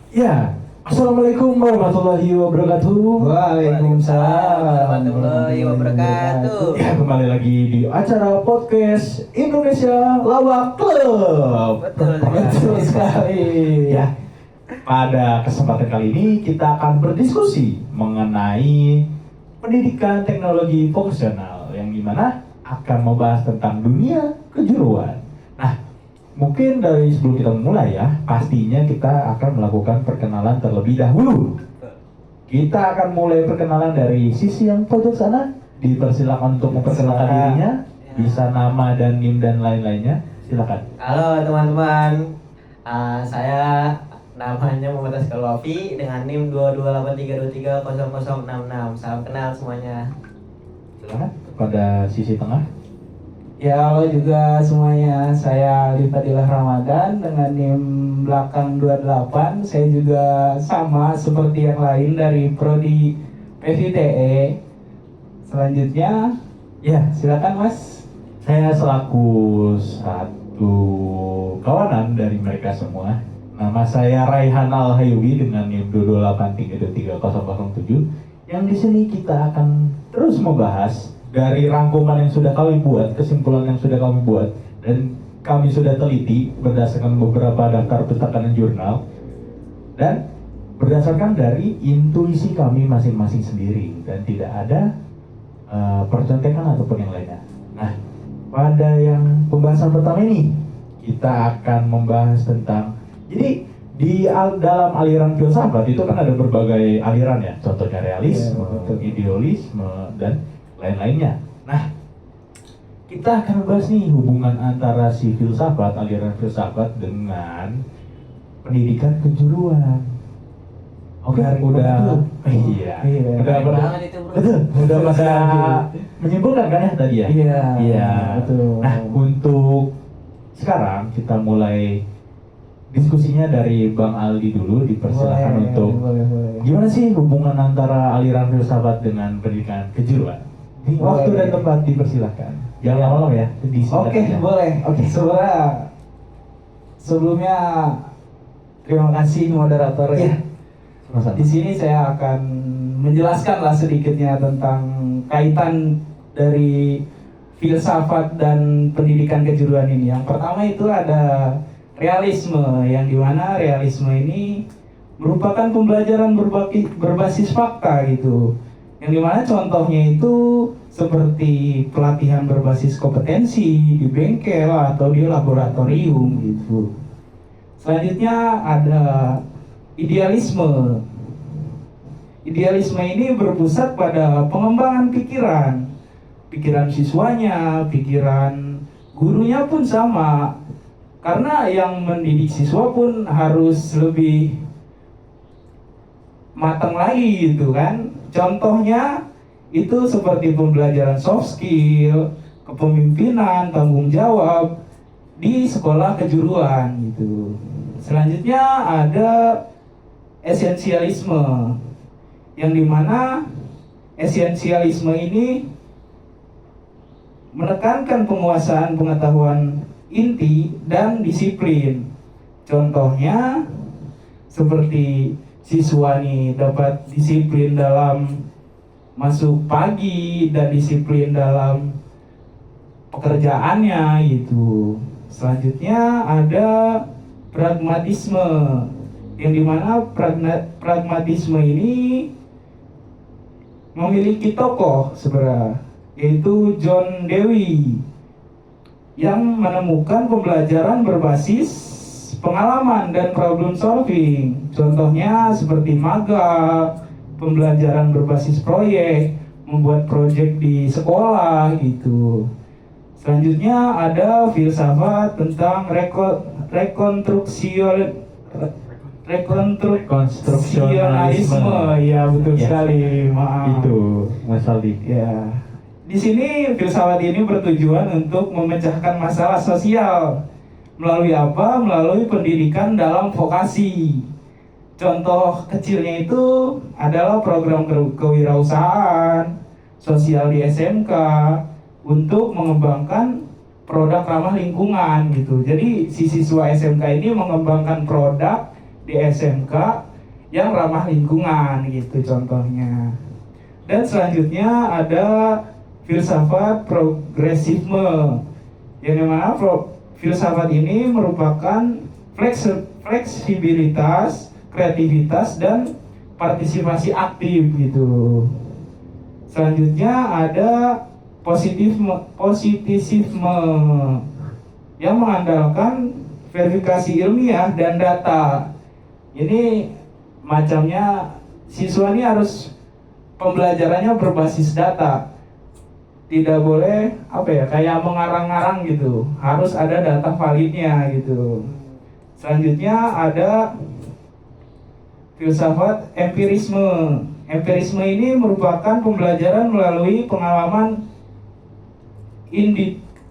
Ya, Assalamualaikum warahmatullahi wabarakatuh. Waalaikumsalam warahmatullahi wabarakatuh. Ya, kembali lagi di acara podcast Indonesia Lawak Club. Betul sekali. Ya, pada kesempatan kali ini kita akan berdiskusi mengenai pendidikan teknologi vokasional yang dimana akan membahas tentang dunia kejuruan. Nah, mungkin dari sebelum kita memulai ya, pastinya kita akan melakukan perkenalan terlebih dahulu. Kita akan mulai perkenalan dari sisi yang pojok sana. Dipersilakan untuk memperkenalkan dirinya, bisa nama dan NIM dan lain-lainnya. Silakan. Halo teman-teman, saya namanya Muhammad Asgal Wafi dengan NIM 2283230066. Salam kenal semuanya. Silakan pada sisi tengah. Ya, halo juga semuanya. Saya Lifadilah Ramadan dengan NIM belakang 28. Saya juga sama seperti yang lain dari Prodi PVTE. Selanjutnya, ya silakan Mas. Saya selaku satu kawanan dari mereka semua. Nama saya Raihan Al-Hayubi dengan NIM 228323007. Yang di sini kita akan terus membahas dari rangkuman yang sudah kami buat, kesimpulan yang sudah kami buat, dan kami sudah teliti berdasarkan beberapa daftar pustaka dan jurnal, dan berdasarkan dari intuisi kami masing-masing sendiri, dan tidak ada percontekan ataupun yang lainnya. Nah, pada yang pembahasan pertama ini, kita akan membahas tentang, jadi dalam aliran filsafat itu kan ada berbagai aliran ya, contohnya realisme, idealisme, dan lain-lainnya. Nah, kita akan membahas nih hubungan antara si filsafat, aliran filsafat dengan pendidikan kejuruan. Oke, udah pada menyimpulkan kan ya tadi ya? Iya. Betul. Nah, untuk sekarang kita mulai diskusinya dari Bang Aldi dulu, dipersilakan untuk boleh. gimana sih hubungan antara aliran filsafat dengan pendidikan kejuruan? Waktu dan tempat dipersilakan. Jangan lama-lama ya. Oke, boleh. Oke, sebelumnya terima kasih moderator ya. Di sini saya akan menjelaskan lah sedikitnya tentang kaitan dari filsafat dan pendidikan kejuruan ini. Yang pertama itu ada realisme, yang dimana realisme ini merupakan pembelajaran berbasis fakta gitu. Yang dimana contohnya itu seperti pelatihan berbasis kompetensi di bengkel atau di laboratorium gitu. Selanjutnya ada idealisme. Idealisme ini berpusat pada pengembangan pikiran siswanya, pikiran gurunya pun sama. Karena yang mendidik siswa pun harus lebih matang lagi gitu kan. Contohnya itu seperti pembelajaran soft skill, kepemimpinan, tanggung jawab di sekolah kejuruan gitu. Selanjutnya ada esensialisme, yang dimana esensialisme ini menekankan penguasaan pengetahuan inti dan disiplin. Contohnya seperti siswa nih dapat disiplin dalam masuk pagi dan disiplin dalam pekerjaannya gitu. Selanjutnya ada pragmatisme, yang dimana pragmatisme ini memiliki tokoh sebenarnya, yaitu John Dewey, yang menemukan pembelajaran berbasis pengalaman dan problem solving. Contohnya seperti magang, pembelajaran berbasis proyek, membuat proyek di sekolah gitu. Selanjutnya ada filsafat tentang rekonstruksionalisme. Ya, betul sekali. Maaf. Itu Mas Aldi. Ya. Di sini filsafat ini bertujuan untuk memecahkan masalah sosial. Melalui apa? Melalui pendidikan dalam vokasi. Contoh kecilnya itu adalah program kewirausahaan, sosial di SMK, untuk mengembangkan produk ramah lingkungan gitu. Jadi si siswa SMK ini mengembangkan produk di SMK yang ramah lingkungan gitu contohnya. Dan selanjutnya ada filsafat progresisme, yang dimana filsafat ini merupakan fleksibilitas, kreativitas, dan partisipasi aktif gitu. Selanjutnya ada positisisme yang mengandalkan verifikasi ilmiah dan data. Ini macamnya siswa ini harus pembelajarannya berbasis data. Tidak boleh kayak mengarang-arang gitu. Harus ada data validnya gitu. Selanjutnya ada filsafat empirisme. Empirisme ini merupakan pembelajaran melalui pengalaman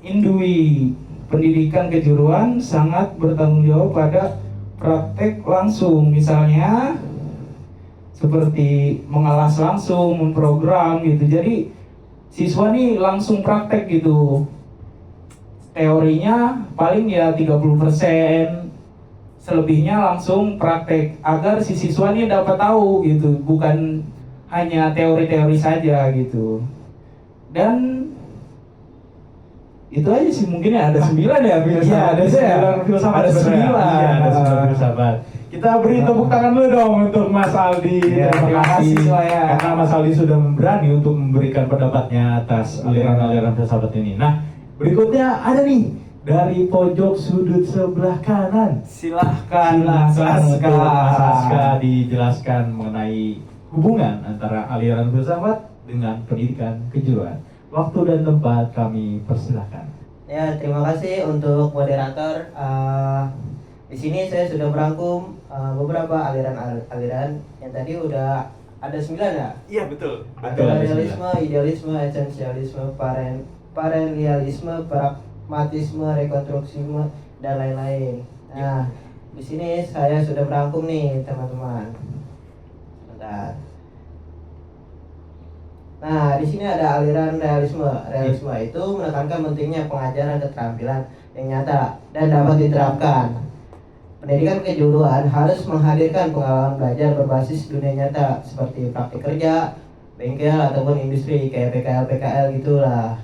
indui. Pendidikan kejuruan sangat bertanggung jawab pada praktek langsung, misalnya seperti mengelas langsung, memprogram gitu. Jadi siswa nih langsung praktek gitu. Teorinya paling ya 30%, selebihnya langsung praktek agar si siswa ini dapat tahu gitu, bukan hanya teori-teori saja gitu. Dan itu aja sih, mungkin ya ada 9 ya filsafat. Iya, ada 9 filsafat. Ada 9. Iya, ada 9 filsafat. Kita beri tepuk tangan dulu dong untuk Mas Aldi. Ya, terima kasih semuanya. Karena Mas Aldi sudah berani untuk memberikan pendapatnya atas aliran-aliran filsafat ini. Nah, berikutnya ada nih dari pojok sudut sebelah kanan. Silahkan Mas Aska. Mas Aska dijelaskan mengenai hubungan antara aliran filsafat dengan pendidikan kejuruan. Waktu dan tempat kami persilahkan. Ya, terima kasih untuk moderator. Di sini saya sudah merangkum beberapa aliran-aliran yang tadi udah ada 9 ya. Iya, betul. Ada realisme, idealisme, esensialisme, parenialisme, pragmatisme, rekonstruksisme, dan lain-lain. Nah, di sini saya sudah merangkum nih teman-teman. Bentar. Nah, di sini ada aliran realisme. Realisme itu menekankan pentingnya pengajaran keterampilan yang nyata dan dapat diterapkan. Pendidikan kejuruan harus menghadirkan pengalaman belajar berbasis dunia nyata seperti praktik kerja, bengkel ataupun industri kayak PKL gitulah.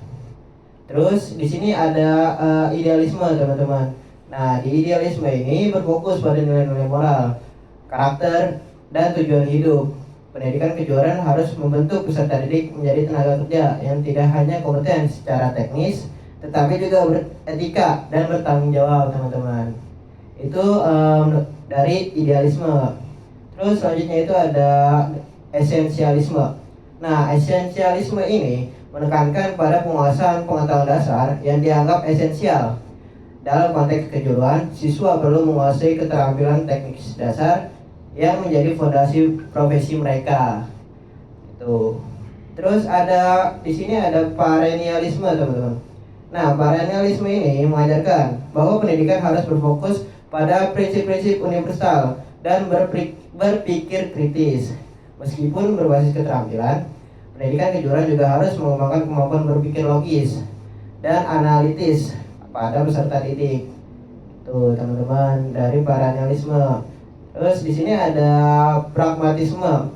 Terus di sini ada idealisme teman-teman. Nah, di idealisme ini berfokus pada nilai-nilai moral, karakter, dan tujuan hidup. Pendidikan kejuruan harus membentuk peserta didik menjadi tenaga kerja yang tidak hanya kompeten secara teknis, tetapi juga beretika dan bertanggung jawab, teman-teman. Itu dari idealisme. Terus selanjutnya itu ada esensialisme. Nah, esensialisme ini menekankan pada penguasaan pengetahuan dasar yang dianggap esensial. Dalam konteks kejuruan, siswa perlu menguasai keterampilan teknis dasar yang menjadi fondasi profesi mereka. Itu. Terus ada di sini ada parenialisme, teman-teman. Nah, parenialisme ini mengajarkan bahwa pendidikan harus berfokus pada prinsip-prinsip universal dan berpikir kritis. Meskipun berbasis keterampilan, pendidikan kejuruan juga harus mengembangkan kemampuan berpikir logis dan analitis pada peserta didik. Tuh, teman-teman, dari parenialisme. Terus di sini ada pragmatisme,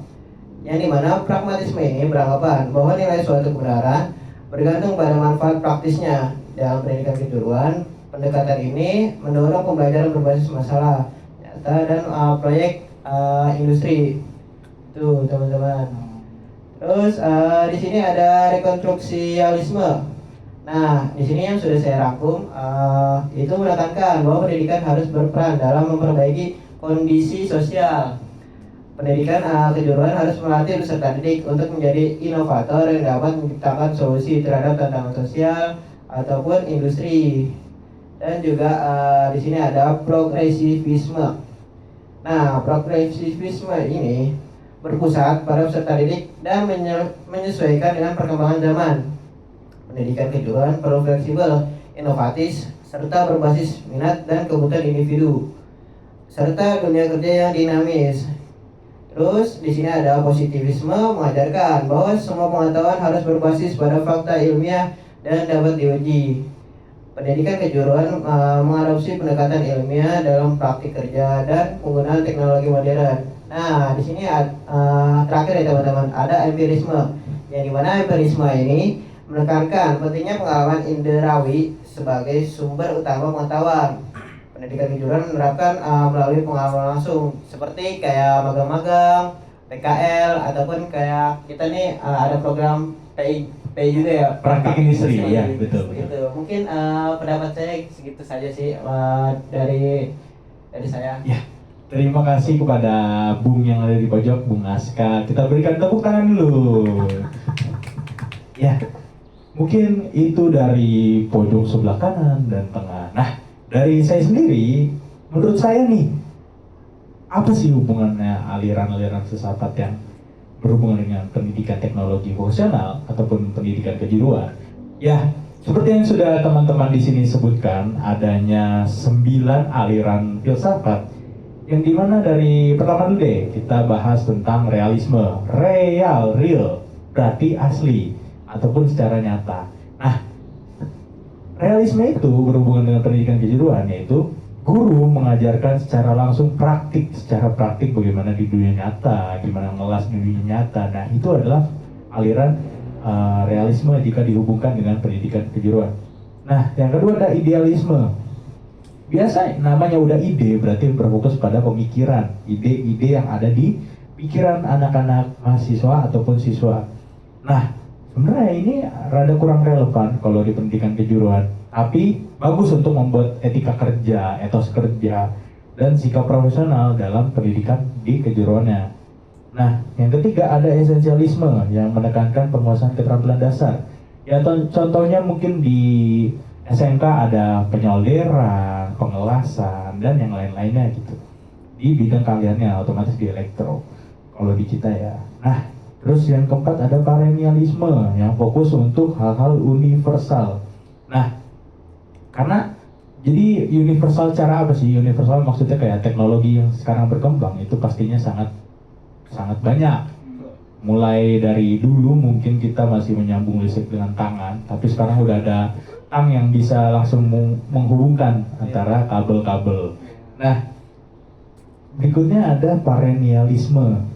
yang dimana pragmatisme ini beranggapan bahwa nilai suatu kebenaran bergantung pada manfaat praktisnya. Dalam pendidikan kejuruan, pendekatan ini mendorong pembelajaran berbasis masalah nyata dan proyek industri. Tuh, teman-teman. Terus di sini ada rekonstruksialisme. Nah, di sini yang sudah saya rangkum itu menekankan bahwa pendidikan harus berperan dalam memperbaiki kondisi sosial. Pendidikan kejuruan harus melatih peserta didik untuk menjadi inovator yang dapat menciptakan solusi terhadap tantangan sosial ataupun industri. Dan juga di sini ada progresivisme. Nah, progresivisme ini berpusat pada peserta didik dan menyesuaikan dengan perkembangan zaman. Pendidikan kejuruan perlu fleksibel, inovatif, serta berbasis minat dan kebutuhan individu, serta dunia kerja yang dinamis. Terus di sini ada positivisme, mengajarkan bahwa semua pengetahuan harus berbasis pada fakta ilmiah dan dapat diuji. Pendidikan kejuruan mengadopsi pendekatan ilmiah dalam praktik kerja dan penggunaan teknologi modern. Nah, di sini terakhir ya teman-teman, ada empirisme. Yang dimana empirisme ini menekankan pentingnya pengalaman inderawi sebagai sumber utama pengetahuan. Pendidikan kejuruan menerapkan melalui pengalaman langsung, seperti kayak magang-magang, PKL, ataupun kayak kita nih ada program PI juga ya. Praktik industri, ya betul. Gitu. Mungkin pendapat saya segitu saja sih dari saya. Ya, terima kasih kepada Bung yang ada di pojok, Bung Aska. Kita berikan tepuk tangan dulu. Ya, mungkin itu dari pojok sebelah kanan dan tengah. Nah, dari saya sendiri, menurut saya nih, apa sih hubungannya aliran-aliran filsafat yang berhubungan dengan pendidikan teknologi vokasional ataupun pendidikan kejuruan? Ya, seperti yang sudah teman-teman di sini sebutkan, adanya 9 aliran filsafat yang dimana dari pertama dulu deh kita bahas tentang realisme. Real, berarti asli ataupun secara nyata. Nah, realisme itu berhubungan dengan pendidikan kejuruan, yaitu guru mengajarkan secara langsung secara praktik bagaimana di dunia nyata, gimana ngelas di dunia nyata. Nah, itu adalah aliran realisme jika dihubungkan dengan pendidikan kejuruan. Nah, yang kedua ada idealisme. Biasa namanya udah ide, berarti berfokus pada pemikiran, ide-ide yang ada di pikiran anak-anak mahasiswa ataupun siswa. Nah, sebenarnya ini rada kurang relevan kalau di pendidikan kejuruan, tapi bagus untuk membuat etika kerja, etos kerja, dan sikap profesional dalam pendidikan di kejuruannya. Nah, yang ketiga ada esensialisme yang menekankan penguasaan keterampilan dasar. Ya, contohnya mungkin di SMK ada penyolderan, pengelasan, dan yang lain-lainnya gitu. Di bidang keahliannya otomatis di elektro, kalau di kita ya. Nah, terus yang keempat ada perennialisme yang fokus untuk hal-hal universal. Nah, karena jadi universal cara apa sih? Universal maksudnya kayak teknologi yang sekarang berkembang itu pastinya sangat banyak. Mulai dari dulu mungkin kita masih menyambung listrik dengan tangan, tapi sekarang udah ada tang yang bisa langsung menghubungkan antara kabel-kabel. Nah, berikutnya ada perennialisme.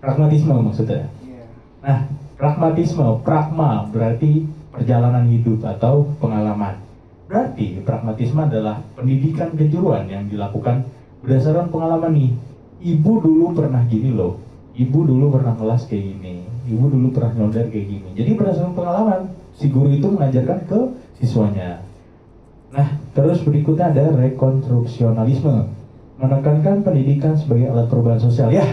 Pragmatisme maksudnya. Nah, pragma berarti perjalanan hidup atau pengalaman. Berarti pragmatisme adalah pendidikan kejuruan yang dilakukan berdasarkan pengalaman nih. Ibu dulu pernah gini loh, ibu dulu pernah kelas kayak gini, ibu dulu pernah nyolder kayak gini. Jadi berdasarkan pengalaman, si guru itu mengajarkan ke siswanya. Nah, terus berikutnya ada rekonstruksionalisme, menekankan pendidikan sebagai alat perubahan sosial. Ya,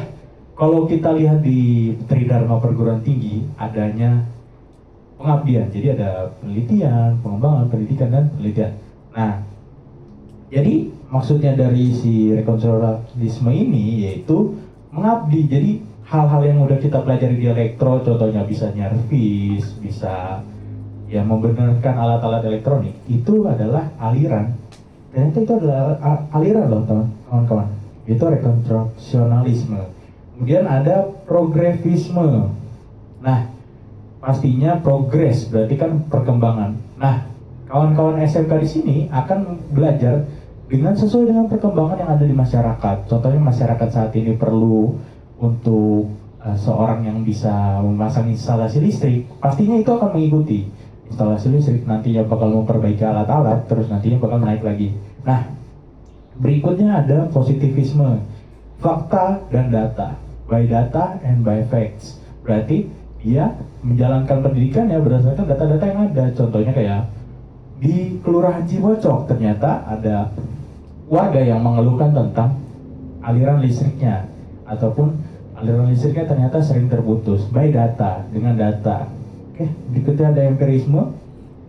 kalau kita lihat di Tridharma Perguruan Tinggi, adanya pengabdian. Jadi ada penelitian, pengembangan, pendidikan, dan penelitian. Nah, jadi maksudnya dari si rekonstruksionalisme ini yaitu mengabdi. Jadi hal-hal yang udah kita pelajari di elektro, contohnya bisa nyervis, bisa ya membenarkan alat-alat elektronik, itu adalah aliran. Ternyata itu adalah aliran loh teman-teman. Itu rekonstruksionalisme. Kemudian ada progresisme. Nah, pastinya progres berarti kan perkembangan. Nah, kawan-kawan SMK di sini akan belajar dengan sesuai dengan perkembangan yang ada di masyarakat. Contohnya masyarakat saat ini perlu untuk seorang yang bisa memasang instalasi listrik, pastinya itu akan mengikuti instalasi listrik, nantinya bakal memperbaiki alat-alat, terus nantinya bakal naik lagi. Nah, berikutnya ada positivisme, fakta dan data, by data and by facts. Berarti dia menjalankan pendidikannya berdasarkan data-data yang ada. Contohnya kayak di Kelurahan Cibocok ternyata ada warga yang mengeluhkan tentang aliran listriknya, ataupun aliran listriknya ternyata sering terputus. By data, dengan data. Oke, berikutnya ada empirisme,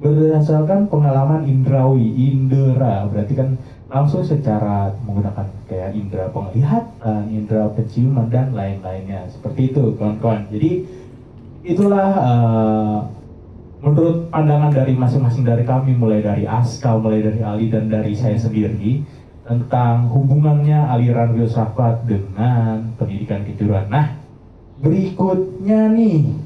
berdasarkan pengalaman indrawi, indera, berarti kan langsung secara menggunakan kayak indera penglihatan, indera penciuman, dan lain-lainnya. Seperti itu kawan-kawan. Jadi itulah menurut pandangan dari masing-masing dari kami, mulai dari Aska, mulai dari Ali, dan dari saya sendiri, tentang hubungannya aliran filsafat dengan pendidikan kejuruan. Nah, berikutnya nih,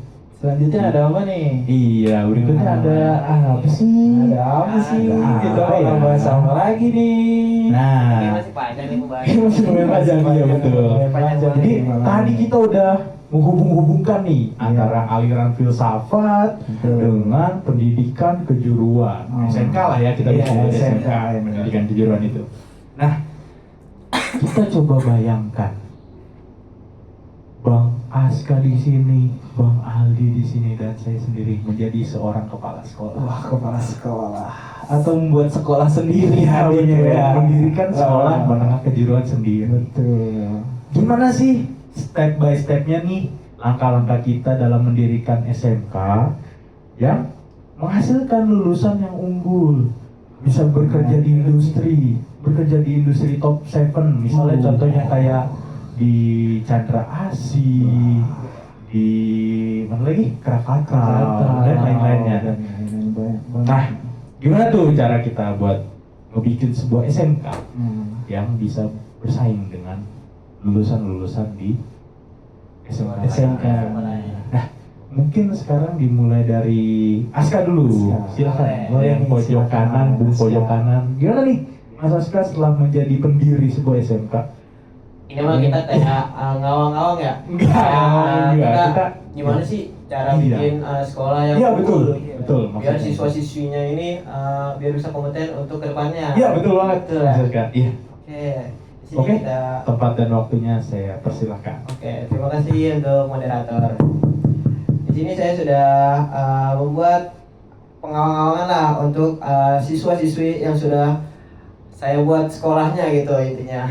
Selanjutnya ada apa nih? Iya, berikutnya ada apa sih? Ada apa sih? Ada Kita apa bakal ya? bahas apa lagi nih? Ini Nah, masih panjang nih pembahasan. masih lumayan panjang ya betul. Panjang Jadi nih, malah. tadi kita udah menghubung-hubungkan nih antara aliran filsafat Betul. dengan pendidikan kejuruan. Oh. SMK lah ya kita Iya, bisa sebut SMK, SMK, ya. pendidikan kejuruan itu. Nah, kita coba bayangkan Bang Aska di sini, Bang Aldi di sini, dan saya sendiri menjadi seorang kepala sekolah. Wah, kepala sekolah atau membuat sekolah sendiri Iya, artinya betul. ya. Mendirikan sekolah Ah. menengah kejuruan sendiri. Betul. Gimana sih step by stepnya nih langkah-langkah kita dalam mendirikan SMK yang menghasilkan lulusan yang unggul, bisa bekerja di industri top 7, misalnya contohnya kayak di Chandra Asih, di mana lagi Krakatau dan lain-lainnya. Nah, gimana tuh cara kita buat ngebikin sebuah SMK yang bisa bersaing dengan lulusan-lulusan di SMK. SMK. Nah, mungkin sekarang dimulai dari Aska dulu. Aska. Silakan. Boleh. Yang pojok kanan, Bung Aska. pojok kanan. Gimana nih, Mas Aska setelah menjadi pendiri sebuah SMK? Ini mah kita kayak ngawang-ngawang ya. Enggak, kita gimana sih cara Iya. bikin sekolah yang Iya, unggul? betul. Betul, Biar maksudnya. siswa-siswinya ini biar bisa kompeten untuk kedepannya. Iya, betul banget. Betul. Mas Aska. Iya. Oke. Di sini Oke. kita Tempat dan waktunya saya persilahkan. Oke, terima kasih untuk moderator. Di sini saya sudah membuat pengawang-awangan lah untuk siswa-siswi yang sudah saya buat sekolahnya gitu intinya.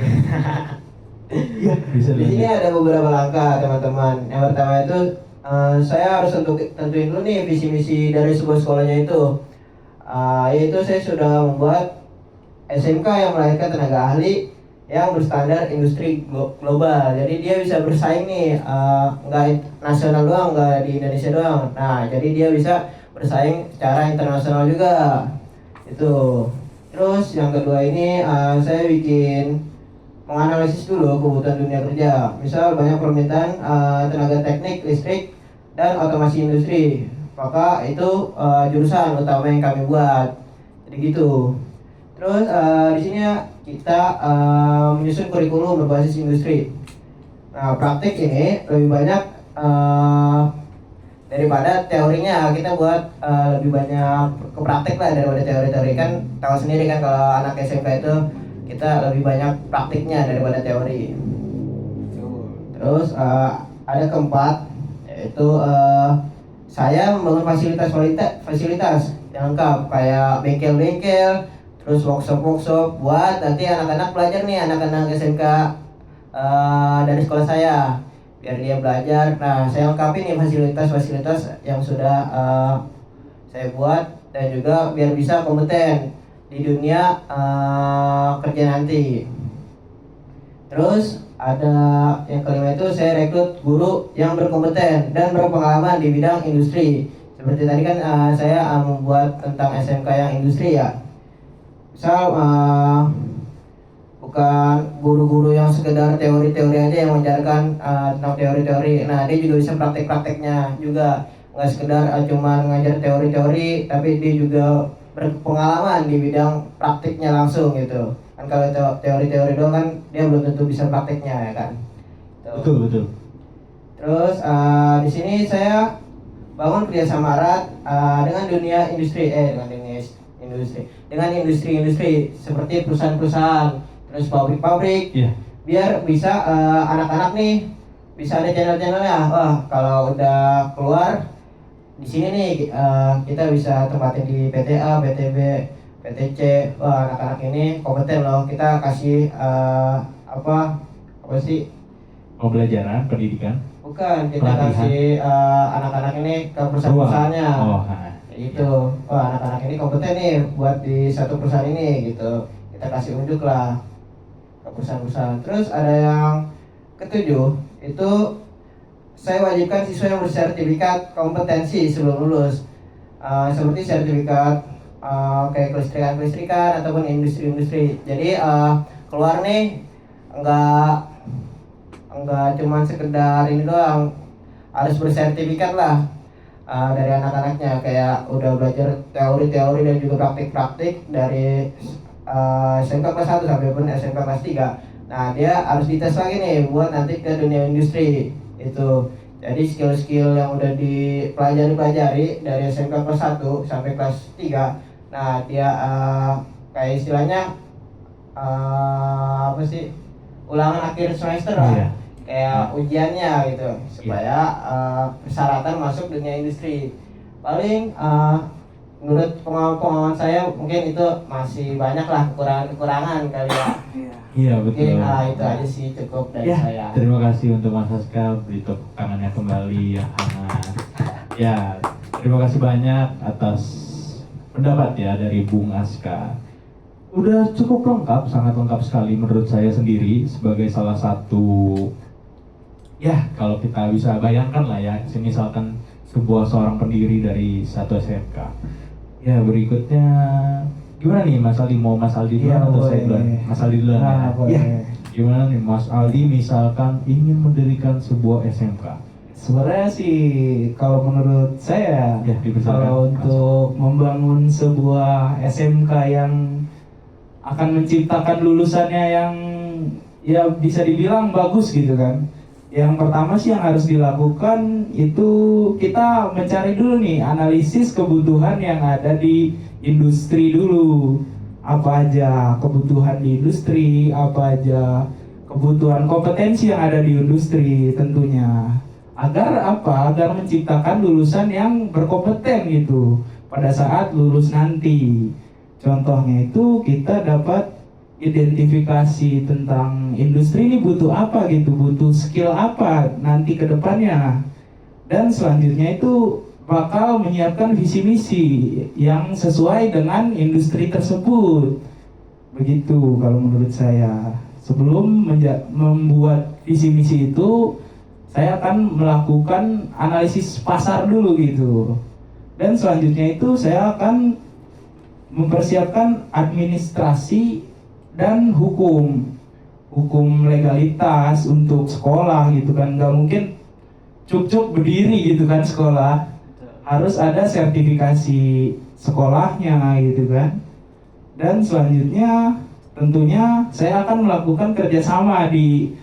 Iya, bisa Di sini lanjut. ada beberapa langkah teman-teman. Yang pertama itu saya harus tentuin dulu nih visi misi dari sebuah sekolahnya itu. Yaitu saya sudah membuat SMK yang melahirkan tenaga ahli yang berstandar industri global. Jadi dia bisa bersaing nih, nggak nasional doang, nggak di Indonesia doang. Nah, jadi dia bisa bersaing secara internasional juga. Itu. Terus yang kedua ini saya bikin menganalisis dulu kebutuhan dunia kerja. Misal banyak permintaan tenaga teknik, listrik, dan otomasi industri. Maka itu jurusan utama yang kami buat. Jadi gitu. Terus di sini kita menyusun kurikulum berbasis industri. Nah, praktik ini lebih banyak daripada teorinya. Kita buat lebih banyak ke praktik lah daripada teori-teori. Kan tahu sendiri kan kalau anak SMK itu kita lebih banyak praktiknya daripada teori. Terus ada keempat, yaitu saya membangun fasilitas yang lengkap kayak bengkel-bengkel, terus workshop buat nanti anak-anak belajar nih, anak-anak SMK dari sekolah saya, biar dia belajar. Nah, saya lengkapi nih fasilitas-fasilitas yang sudah saya buat, dan juga biar bisa kompeten di dunia kerja nanti. Terus ada yang kelima itu saya rekrut guru yang berkompeten dan berpengalaman di bidang industri. Seperti tadi kan saya membuat tentang SMK yang industri ya. Misal bukan guru-guru yang sekedar teori-teori aja yang mengajarkan tentang teori-teori. Nah, dia juga bisa praktek-prakteknya juga. Nggak sekedar cuma ngajar teori-teori, tapi dia juga berpengalaman di bidang praktiknya langsung gitu. Kan kalau teori-teori doang kan dia belum tentu bisa prakteknya ya kan. Tuh. Betul. Terus di sini saya bangun kerjasama erat dengan dunia industri, dengan industri seperti perusahaan-perusahaan, terus pabrik-pabrik, Iya. biar bisa anak-anak nih bisa ada channel-channelnya. Wah, kalau udah keluar di sini nih kita bisa tempatin di PTA, PTB, PTC. Wah, anak-anak ini kompeten loh. Kita kasih apa sih? Pembelajaran, pendidikan. Bukan, kita Pelatihan. kasih anak-anak ini ke perusahaan-perusahaannya. Oh, Gitu. Wah, anak-anak ini kompeten nih buat di satu perusahaan ini gitu. Kita kasih unjuk lah ke perusahaan-perusahaan. Terus ada yang ketujuh, itu saya wajibkan siswa yang bersertifikat kompetensi sebelum lulus. Seperti sertifikat kayak kelistrikan ataupun industri-industri. Jadi keluar nih enggak cuman sekedar ini doang, harus bersertifikat lah. dari anak-anaknya, kayak udah belajar teori-teori dan juga praktik-praktik dari SMK kelas 1 sampai pun SMK kelas 3. Nah, dia harus dites lagi nih buat nanti ke dunia industri itu. Jadi skill-skill yang udah dipelajari dari SMK kelas 1 sampai kelas 3. Nah, dia kayak istilahnya apa sih? Ulangan akhir semester lah. Iya. Kayak ujiannya gitu supaya persyaratan masuk dunia industri. Paling menurut pengalaman saya mungkin itu masih banyak lah kekurangan kali ya. Iya betul. Mungkin itu aja sih cukup dari Ya, saya. terima kasih untuk Mas Aska, beri tepuk tangannya kembali yang hangat. Ya, terima kasih banyak atas pendapat ya dari Bung Aska. Udah cukup lengkap, sangat lengkap sekali menurut saya sendiri sebagai salah satu, ya kalau kita bisa bayangkan lah ya, misalkan seorang pendiri dari satu SMK. Ya berikutnya gimana nih Mas Aldi, mau Mas Aldi duluan atau saya duluan? Mas Aldi duluan ya. Ya, gimana nih Mas Aldi misalkan ingin mendirikan sebuah SMK? Sebenarnya sih kalau menurut saya Ya, dipersilakan. kalau untuk membangun sebuah SMK yang akan menciptakan lulusannya yang ya bisa dibilang bagus gitu kan. Yang pertama sih yang harus dilakukan itu kita mencari dulu nih analisis kebutuhan yang ada di industri dulu. Apa aja kebutuhan di industri, apa aja kebutuhan kompetensi yang ada di industri tentunya. Agar apa? Agar menciptakan lulusan yang berkompeten gitu pada saat lulus nanti. Contohnya itu kita dapat identifikasi tentang industri ini butuh apa gitu, butuh skill apa nanti ke depannya. Dan selanjutnya itu bakal menyiapkan visi misi yang sesuai dengan industri tersebut. Begitu kalau menurut saya. Sebelum membuat visi misi itu, saya akan melakukan analisis pasar dulu gitu. Dan selanjutnya itu saya akan mempersiapkan administrasi dan hukum legalitas untuk sekolah gitu kan. Nggak mungkin cuk-cuk berdiri gitu kan sekolah, harus ada sertifikasi sekolahnya gitu kan. Dan selanjutnya tentunya saya akan melakukan kerjasama di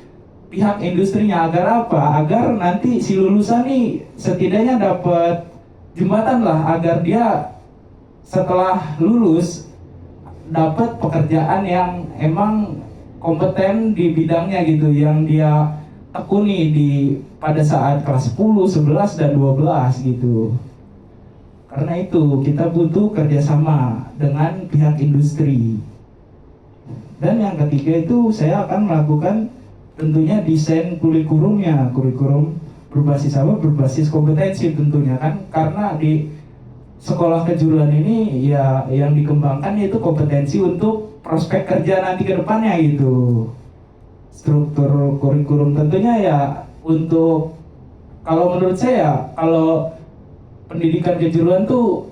pihak industrinya. Agar apa? Agar nanti si lulusan nih setidaknya dapat jembatan lah, agar dia setelah lulus dapat pekerjaan yang emang kompeten di bidangnya gitu, yang dia tekuni pada saat kelas 10, 11, dan 12 gitu. Karena itu kita butuh kerjasama dengan pihak industri. Dan yang ketiga itu saya akan melakukan tentunya desain kurikulumnya, kurikulum berbasis apa? Berbasis kompetensi tentunya kan, karena di sekolah kejuruan ini ya yang dikembangkan yaitu kompetensi untuk prospek kerja nanti ke depannya gitu. Struktur kurikulum tentunya ya untuk, kalau menurut saya kalau pendidikan kejuruan tuh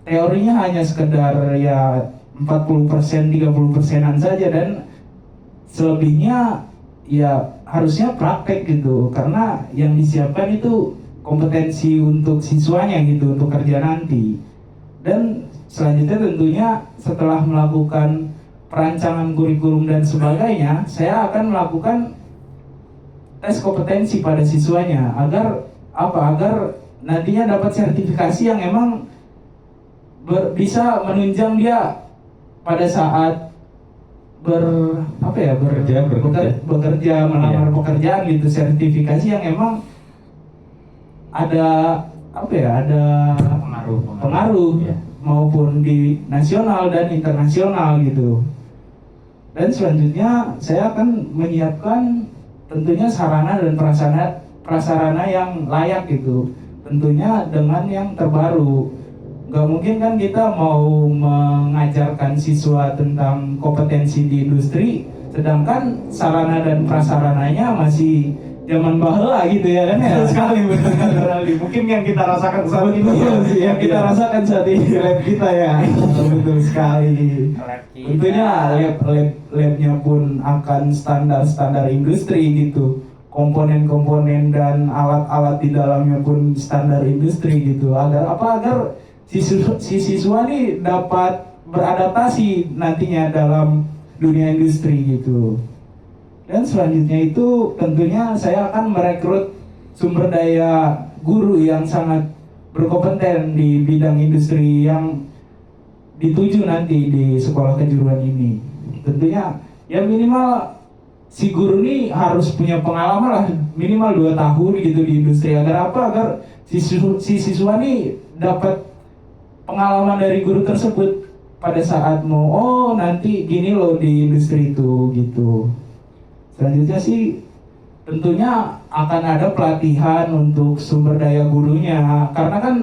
teorinya hanya sekedar ya 40%, 30%-an saja, dan selebihnya ya harusnya praktek gitu, karena yang disiapkan itu kompetensi untuk siswanya gitu, untuk kerja nanti. Dan selanjutnya tentunya setelah melakukan perancangan kurikulum dan sebagainya, saya akan melakukan tes kompetensi pada siswanya agar apa? Agar nantinya dapat sertifikasi yang emang bisa menunjang dia pada saat bekerja melamar pekerjaan gitu. Sertifikasi yang emang ada pengaruh ya, maupun di nasional dan internasional gitu. Dan selanjutnya saya akan menyiapkan tentunya sarana dan prasarana yang layak gitu, tentunya dengan yang terbaru. Nggak mungkin kan kita mau mengajarkan siswa tentang kompetensi di industri sedangkan sarana dan prasarananya masih zaman baheula gitu ya kan ya. sekali benar. Mungkin yang kita rasakan saat ini Yang kita rasakan saat ini lab kita ya. Betul sekali. Tentunya labnya pun akan standar industri gitu. komponen-komponen dan alat-alat di dalamnya pun standar industri gitu. Agar si siswa nih dapat beradaptasi nantinya dalam dunia industri gitu. Dan selanjutnya itu tentunya saya akan merekrut sumber daya guru yang sangat berkompeten di bidang industri yang dituju nanti di sekolah kejuruan ini. Tentunya ya minimal si guru ini harus punya pengalaman lah minimal 2 tahun gitu di industri. Agar apa? Agar si siswa ini dapat pengalaman dari guru tersebut pada saat mau nanti gini loh di industri itu gitu. Selanjutnya sih tentunya akan ada pelatihan untuk sumber daya gurunya, karena kan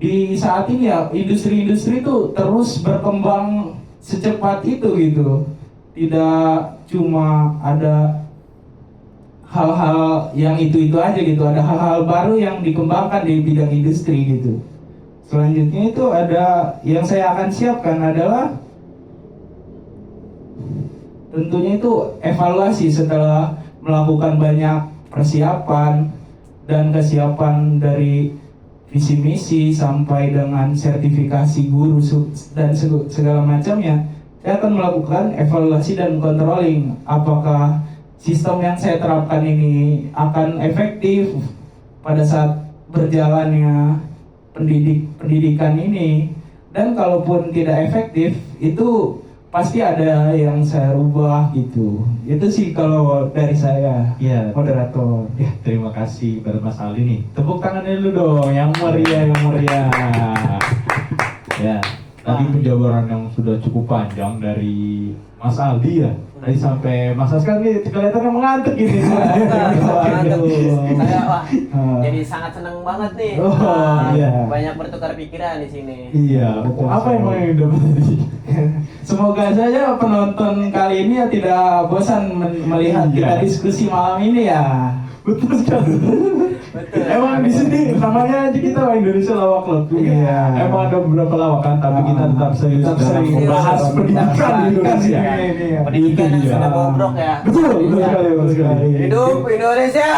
di saat ini ya industri-industri itu terus berkembang secepat itu gitu. Tidak cuma ada hal-hal yang itu aja gitu, ada hal-hal baru yang dikembangkan di bidang industri gitu. Selanjutnya itu ada yang saya akan siapkan adalah tentunya itu evaluasi setelah melakukan banyak persiapan dan kesiapan dari visi misi sampai dengan sertifikasi guru dan segala macamnya. Saya akan melakukan evaluasi dan controlling apakah sistem yang saya terapkan ini akan efektif pada saat berjalannya pendidikan ini, dan kalaupun tidak efektif itu pasti ada yang saya rubah gitu. Itu sih kalau dari saya, Iya, moderator. ya terima kasih pada Mas Aldi nih. Tepuk tangannya dulu dong, yang meriah, yang meriah. Ya, tadi penjabaran yang sudah cukup panjang dari Mas Aldi ya. Tadi sampai Mas Askar nih kelihatannya mengantuk gini. Saya wah, Ah. jadi sangat senang banget nih. Oh, iya. Banyak bertukar pikiran di sini. Iya, Betul apa yang mau sekali. yang dapat tadi? Semoga saja penonton kali ini ya tidak bosan melihat Iya. kita diskusi malam ini ya. Betul sekali. Betul. Emang di sini namanya aja kita Indonesia Lawak Club. Iya. Emang ada beberapa lawakan, tapi kita tetap serius Tetap dalam serius. membahas Tetap pendidikan di serius. Indonesia. Iya. Pendidikan Itu yang dia. sudah bobrok ya. Betul, betul sekali, betul sekali. Hidup Indonesia.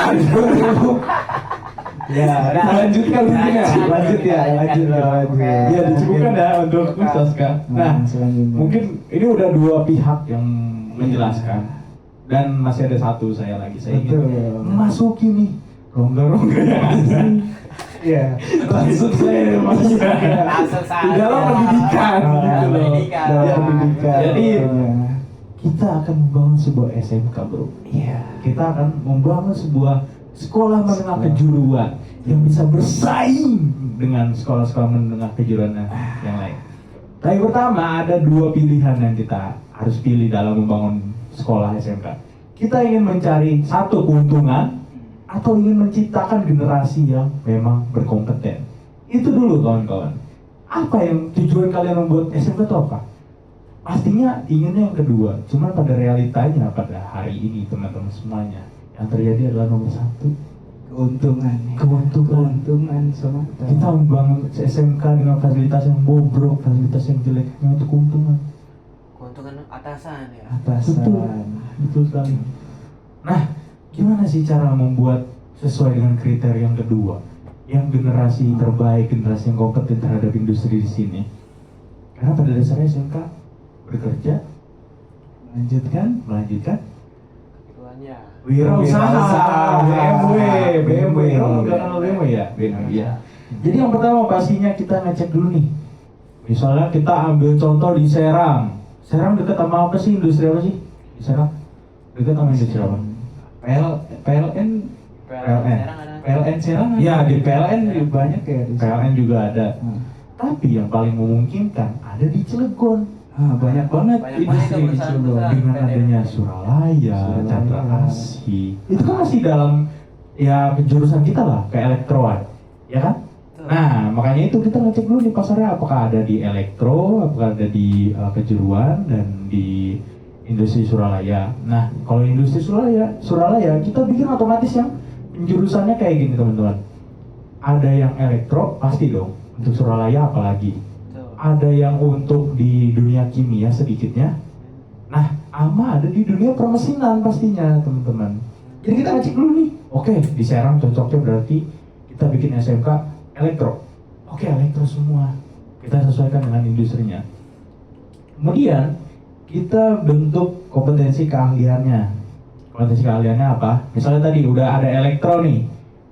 Ya, lanjutkan mungkin ya. Lanjut ya, lanjut. Oke. Ya dicukupkan ya untuk Saska. Nah, selanjutnya. mungkin ini udah 2 pihak yang menjelaskan, dan masih ada satu saya lagi. Saya ingin Betul. memasuki nih rongga-rongga yang ada. Iya. Langsung saya masuk Langsung saja. di dalam pendidikan Ah, gitu loh. pendidikan. Dalam pendidikan. Jadi Iya. kita akan membangun sebuah SMK, bro. Iya. Kita akan membangun sebuah sekolah menengah kejuruan yang bisa bersaing dengan sekolah-sekolah menengah kejuruan yang lain. Tapi pertama ada 2 pilihan yang kita harus pilih dalam membangun sekolah SMK. Kita ingin mencari satu keuntungan atau ingin menciptakan generasi yang memang berkompeten. Itu dulu kawan-kawan. Apa yang tujuan kalian membuat SMK itu apa? Pastinya inginnya yang kedua. Cuman pada realitanya pada hari ini teman-teman semuanya yang terjadi adalah nomor 1, Keuntungan. keuntungan. semata. Kita membangun SMK dengan fasilitas yang bobrok, fasilitas yang jelek, yang untuk keuntungan. Keuntungan atasan ya. Atasan. Betul sekali. Nah, gimana sih cara membuat sesuai dengan kriteria yang kedua, yang generasi terbaik, generasi yang kompeten terhadap industri di sini? Karena pada dasarnya SMK bekerja, melanjutkan Keduanya. wirausaha, BMW, BMW. Oh, nggak kenal BMW ya? BMW ya. Jadi yang pertama pastinya kita ngecek dulu nih. Misalnya kita ambil contoh di Serang. Serang dekat sama apa sih? Industri apa sih? Di Serang? Dekat sama industri apa? PLN Sekarang ada. PLN Serang. Iya, di PLN banyak ya. di sana. PLN juga ada. Hmm. Tapi yang paling memungkinkan ada di Cilegon. Banyak banget Banyak banget industri itu di Cilegon. perusahaan-perusahaan. Dengan adanya Suralaya, Suralaya. Chandra Asih, itu kan masih dalam ya jurusan kita lah, ke elektroan, ya kan? Betul. Nah, makanya itu kita ngecek dulu nih pasarnya apakah ada di elektro, apakah ada di kejuruan dan di industri Suralaya. Nah, kalau industri Suralaya kita bikin otomatis yang penjurusannya kayak gini teman-teman. Ada yang elektro pasti dong, untuk Suralaya apalagi. Betul. Ada yang untuk di dunia kimia sedikitnya. Nah, ama ada di dunia permesinan pastinya teman-teman. Jadi kita ngecek dulu nih. Oke, di Serang cocoknya berarti kita bikin SMK elektro. Oke, elektro semua. Kita sesuaikan dengan industrinya. Kemudian kita bentuk kompetensi keahliannya. Kompetensi keahliannya apa? Misalnya tadi udah ada elektro nih,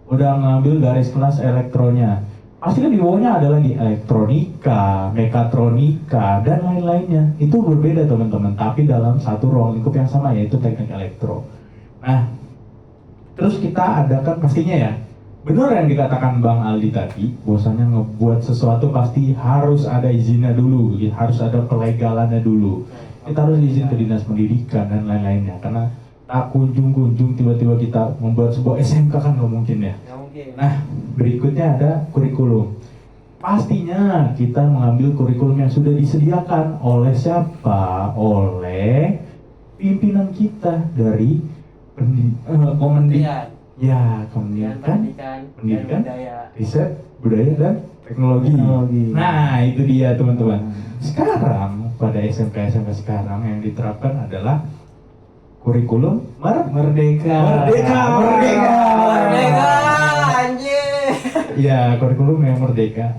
udah ngambil garis kelas elektronya. Pasti kan di bawahnya ada lagi elektronika, mekatronika, dan lain-lainnya. Itu berbeda teman-teman, tapi dalam satu ruang lingkup yang sama, yaitu teknik elektro. Nah, terus kita adakan pastinya ya, benar yang dikatakan Bang Aldi tadi, bahwasanya ngebuat sesuatu pasti harus ada izinnya dulu, harus ada pelegalannya dulu. Kita harus izin ke dinas pendidikan dan lain-lainnya, karena tak kunjung-kunjung tiba-tiba kita membuat sebuah SMK kan nggak mungkin ya. Nggak mungkin. Nah, berikutnya ada kurikulum. Pastinya kita mengambil kurikulum yang sudah disediakan oleh siapa? Oleh pimpinan kita dari Kementerian Kementerian Pendidikan dan Budaya. Riset, Budaya dan Teknologi. Nah, itu dia teman-teman. Sekarang pada SMK sekarang yang diterapkan adalah kurikulum Merdeka. Merdeka, anjir. Ya, kurikulum yang merdeka.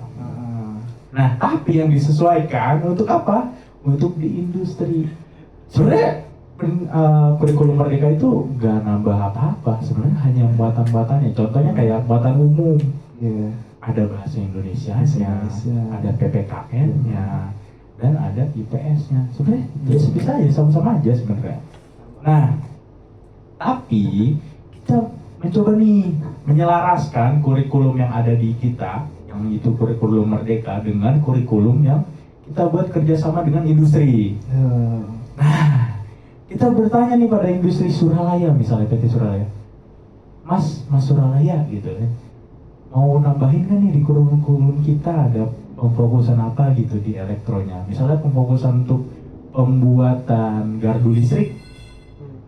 Nah, tapi yang disesuaikan untuk apa? Untuk di industri. Sebenarnya kurikulum merdeka itu nggak nambah apa-apa. Sebenarnya hanya muatan-muatannya. Contohnya kayak muatan umum. Iya. Ada bahasa Indonesianya, ada PPKN-nya, dan ada IPS-nya. Sebenarnya bisa aja, sama-sama aja sebenarnya. Nah, tapi kita mencoba nih menyelaraskan kurikulum yang ada di kita, yang itu kurikulum merdeka, dengan kurikulum yang kita buat kerjasama dengan industri. Nah, kita bertanya nih pada industri Suralaya, misalnya PT Suralaya, Mas Suralaya gitu ya, mau nambahin kan nih di kurikulum kita ada pemfokusan apa gitu di elektronya, misalnya pemfokusan untuk pembuatan gardu listrik.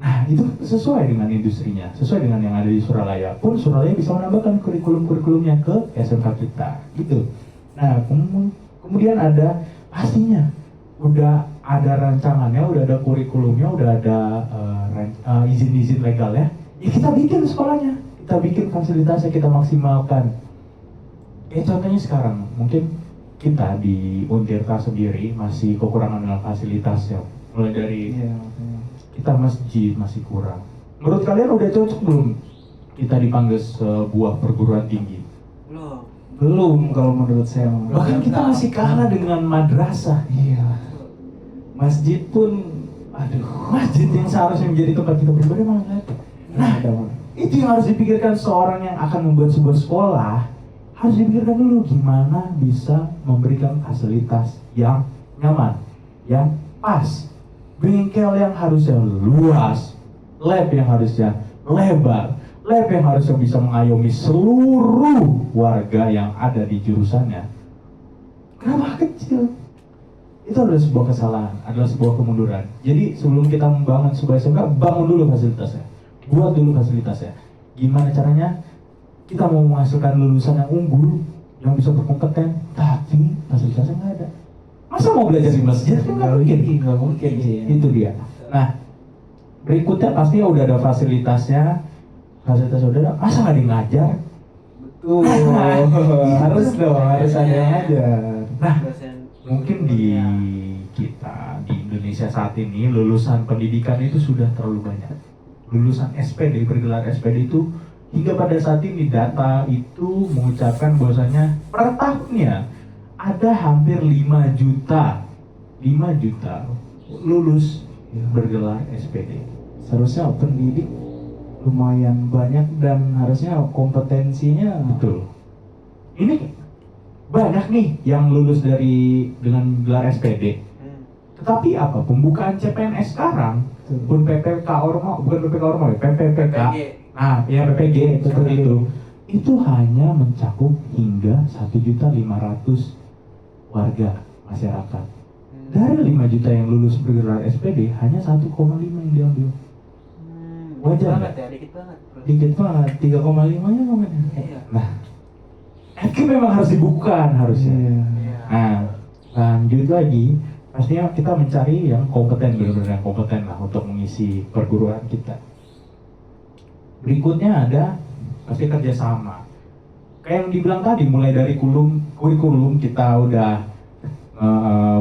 Nah, itu sesuai dengan industrinya, sesuai dengan yang ada di Suralaya. Pun Suralaya bisa menambahkan kurikulum-kurikulumnya ke SMK kita, gitu. Nah, kemudian ada pastinya udah ada rancangannya, udah ada kurikulumnya, udah ada izin-izin legalnya. Ya kita bikin sekolahnya, kita bikin fasilitasnya, kita maksimalkan. Contohnya sekarang, mungkin kita di Untirta sendiri masih kekurangan dengan fasilitasnya, mulai dari kita masjid masih kurang. Menurut kalian udah cocok belum kita dipanggil sebuah perguruan tinggi? Belum kalau menurut saya. Bahkan kita masih kalah dengan madrasah. Iya. Masjid pun, Masjid yang seharusnya menjadi tempat kita beribadah malah nggak ada. Nah, itu yang harus dipikirkan seorang yang akan membuat sebuah sekolah. Harus dipikirkan dulu gimana bisa memberikan fasilitas yang nyaman, yang pas. Bengkel yang harusnya luas, lab yang harusnya lebar, lab yang harusnya bisa mengayomi seluruh warga yang ada di jurusannya. Kenapa kecil? Itu adalah sebuah kesalahan, adalah sebuah kemunduran. Jadi sebelum kita membangun sebuah SMK, bangun dulu fasilitasnya, buat dulu fasilitasnya. Gimana caranya? Kita mau menghasilkan lulusan yang unggul, yang bisa berkompeten, tapi fasilitasnya nggak ada. Masa mau belajar di masjid? nggak mungkin sih. Itu dia. Nah, berikutnya pasti udah ada fasilitasnya udah ada. Masa nggak di ngajar? Betul. Harus dong, harus ada yang ngajar. Nah, mungkin di kita di Indonesia saat ini lulusan pendidikan itu sudah terlalu banyak. Lulusan SPD, bergelar SPD itu hingga pada saat ini data itu mengucapkan bahwasanya per tahunnya ada hampir 5 juta lulus bergelar SPD. Seharusnya pendidik lumayan banyak dan harusnya kompetensinya Betul. Ini banyak nih yang lulus dengan gelar SPD. Tetapi apa? Pembukaan CPNS sekarang pun PPK Ormo, bukan PPK Ormo ya, PPK. Nah, ya PPG seperti itu hanya mencakup hingga 1.500.000 warga masyarakat. Dari 5 juta yang lulus bergelar SPD, hanya 1,5 yang diambil. Wajar banget nggak? ya, dikit banget. dikit banget, 3,5 nya kemana? Iya. Nah, FK memang harus dibuka harusnya. Iya. Nah, lanjut lagi, pastinya kita mencari yang kompeten, benar-benar yang kompeten lah untuk mengisi perguruan kita. Berikutnya ada pasti kerjasama. Kayak yang dibilang tadi, mulai dari kurikulum kita udah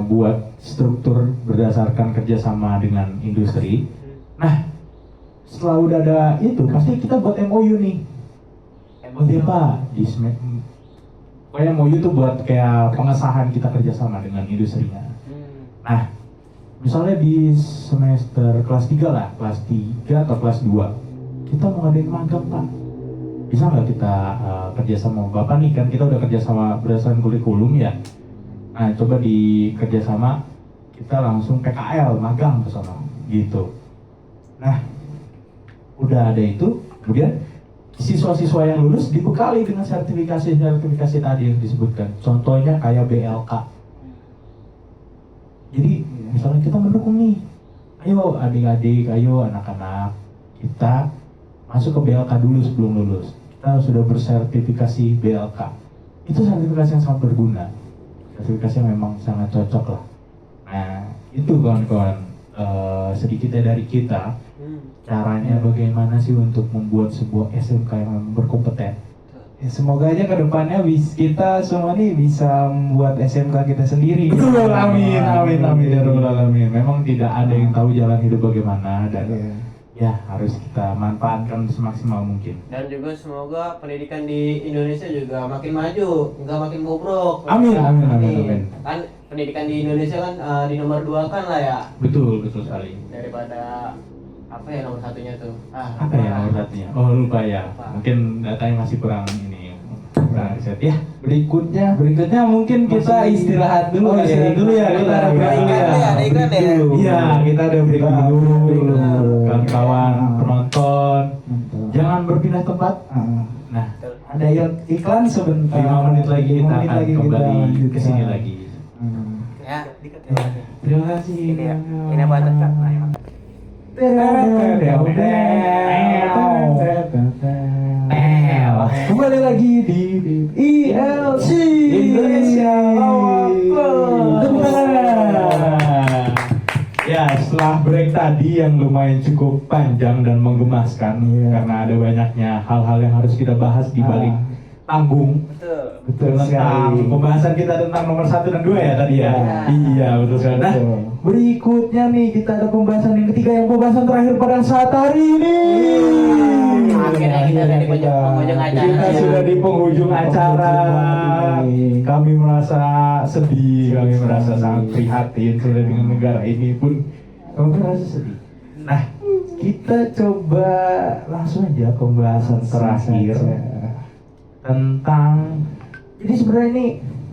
buat struktur berdasarkan kerjasama dengan industri. Nah, setelah udah ada itu, pasti kita buat MOU nih. MOU Pak, pokoknya MOU itu buat kayak pengesahan kita kerjasama dengan industrinya. Nah, misalnya di semester kelas 3 lah, kelas 3 atau kelas 2, kita mau ngadain magang Pak. Bisa nggak kita kerjasama Bapak nih, kan kita udah kerjasama berdasarkan kurikulum ya. Nah, coba di kerjasama kita langsung PKL, magang ke sana, gitu. Nah, udah ada itu, kemudian siswa-siswa yang lulus dibekali dengan sertifikasi tadi yang disebutkan. Contohnya kayak BLK. Jadi misalnya kita mendukung nih, ayo adik-adik, ayo anak-anak, kita masuk ke BLK dulu sebelum lulus. Kita sudah bersertifikasi BLK. Itu sertifikasi yang sangat berguna. Sertifikasi yang memang sangat cocok lah. Nah, itu kawan-kawan sedikitnya dari kita. Caranya bagaimana sih untuk membuat sebuah SMK yang berkompeten. Ya, semoga aja kedepannya kita semua nih bisa membuat SMK kita sendiri. Betul, amin, amin, amin, ya Rabbal alamin. Memang tidak ada yang tahu jalan hidup bagaimana, dan ya harus kita manfaatkan semaksimal mungkin. Dan juga semoga pendidikan di Indonesia juga makin maju, nggak makin bobrok. Amin, amin, amin, amin. Kan pendidikan di Indonesia kan di nomor 2 kan lah ya. Betul, betul sekali. Daripada apa ya nomor satunya tuh? Apa ya nomor satunya? Oh, lupa ya. Mungkin datanya masih kurang ini, kurang riset ya. Berikutnya Mungkin kita istirahat dulu. Istirahat dulu ya. Kita ada break dulu ya. Ada iklan ya? Iya, kita ada break dulu. Kawan-kawan penonton, jangan berpindah tempat. Nah, Ada iklan sebentar. 5 menit lagi kita 5 menit akan lagi kembali kita ke sini lagi. Ya, Terima kasih. ini apa dekat lah ya. Kembali lagi di ILC Indonesia Lawak. Ya, setelah break tadi yang lumayan cukup panjang dan menggemaskan, karena ada banyaknya hal-hal yang harus kita bahas di balik panggung. Betul. Tentang pembahasan kita tentang nomor 1 dan 2 ya tadi ya. Iya, betul sekali. Nah, berikutnya nih kita ada pembahasan yang ketiga, yang pembahasan terakhir pada saat hari ini. Akhirnya kita ada di penghujung acara. Kita sudah di penghujung acara. Kami merasa sedih, kami merasa sangat prihatin sudah dengan negara ini pun kami merasa sedih. Nah, kita coba langsung aja ke pembahasan terakhir tentang, jadi sebenarnya ini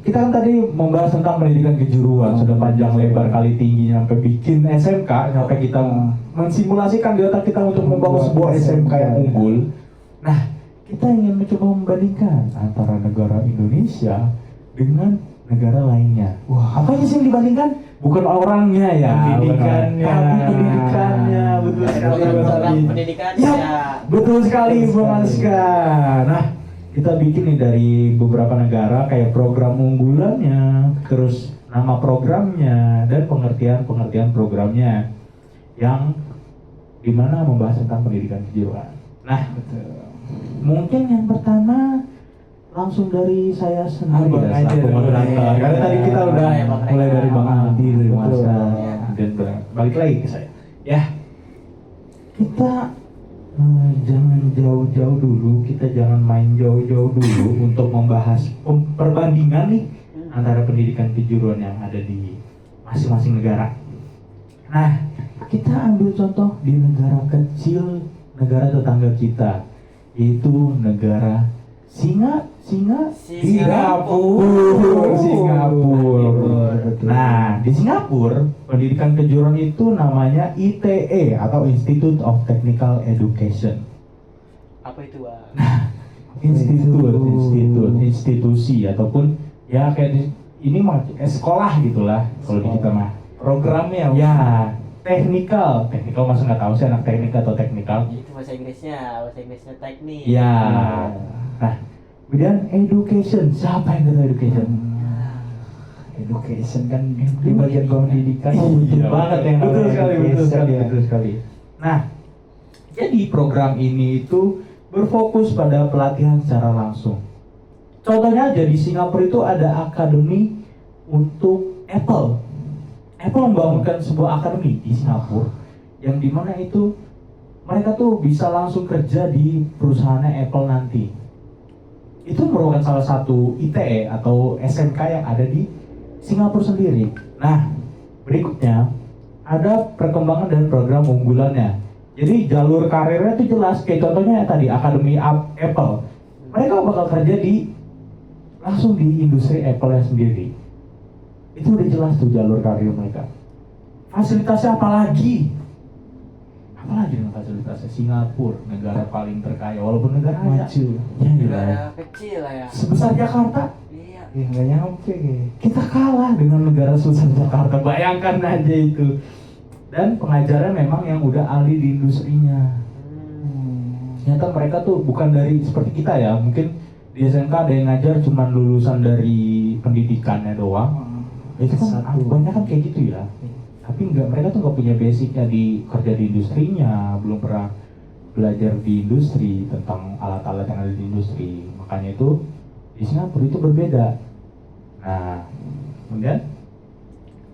kita kan tadi membahas tentang pendidikan kejuruan, sudah panjang lebar kali tingginya sampai bikin SMK, sampai kita mensimulasikan di otak kita untuk membangun sebuah SMK yang unggul. Nah, kita ingin mencoba membandingkan antara negara Indonesia dengan negara lainnya. Wah, apa sih yang dibandingkan? Bukan orangnya ya, Pendidikannya. tapi pendidikannya, betul sekali. Pendidikan Ya, ya. betul sekali Bang Aska. Nah, kita bikin nih dari beberapa negara kayak program unggulannya, terus nama programnya, dan pengertian programnya yang dimana membahas tentang pendidikan kejuruan. Nah, mungkin yang pertama langsung dari saya sendiri Abang ya, aja. selaku moderator. Karena tadi kita udah Ya, Bang mulai dari Bang Aldi, dari Bang Betul. Aska, Ya. dan balik lagi ke saya. Ya, kita jangan jauh-jauh dulu, kita jangan main jauh-jauh dulu untuk membahas perbandingan nih antara pendidikan kejuruan yang ada di masing-masing negara. Nah, kita ambil contoh di negara kecil, negara tetangga kita, yaitu negara Singapura. Nah, di Singapura pendidikan kejuruan itu namanya ITE atau Institute of Technical Education. Apa itu, Bang? Institusi ataupun ya kayak ini mah sekolah gitulah kalau di kita mah. Programnya Ya, teknikal masa nggak tahu sih anak teknik atau teknikal. Itu bahasa Inggrisnya teknik. Ya. Nah, kemudian education, siapa yang kata education? education kan di bagian pendidikan Iya banget yang betul namanya sekali, education ya. betul sekali. Nah, Jadi program ini itu berfokus pada pelatihan secara langsung. Contohnya aja di Singapura itu ada akademi untuk Apple. Apple membangunkan sebuah akademi di Singapura yang dimana itu mereka tuh bisa langsung kerja di perusahaannya Apple nanti. Itu merupakan salah satu ITE atau SMK yang ada di Singapura sendiri. Nah, berikutnya ada perkembangan dan program unggulannya. Jadi jalur karirnya itu jelas, kayak contohnya tadi Akademi Apple. Mereka bakal kerja langsung di industri Apple-nya sendiri. Itu udah jelas tuh jalur karir mereka. Fasilitasnya apalagi dengan fasilitasnya Singapura, negara paling terkaya walaupun negara Maju. ya Negara kecil lah ya. sebesar Jakarta. Iya. Ya nggak nyampe. Kita kalah dengan negara sebesar Jakarta, bayangkan aja itu. Dan pengajarnya memang yang udah ahli di industrinya. Ternyata mereka tuh bukan dari seperti kita ya, mungkin di SMK ada yang ngajar cuma lulusan dari pendidikannya doang. Itu kan banyak kan kayak gitu ya. Tapi mereka tuh nggak punya basicnya di kerja di industrinya, belum pernah belajar di industri tentang alat-alat yang ada di industri. Makanya itu di Singapura itu berbeda. Nah, kemudian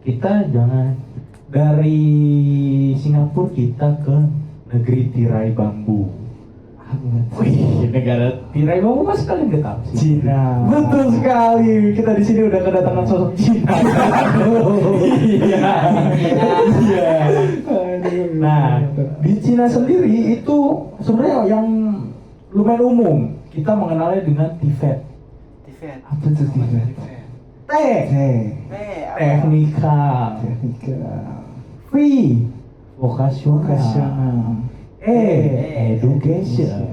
kita jangan dari Singapura kita ke negeri tirai bambu. Wih, negara tirai bambu mas kalian nggak tahu sih? Cina. Betul sekali. Kita di sini udah kedatangan sosok Cina. Iya. Iya. Nah, di Cina sendiri itu sebenarnya yang lumayan umum. Kita mengenalnya dengan Tibet. Tibet. Apa tuh Tibet? Teknikal. V. Vokasional. Education.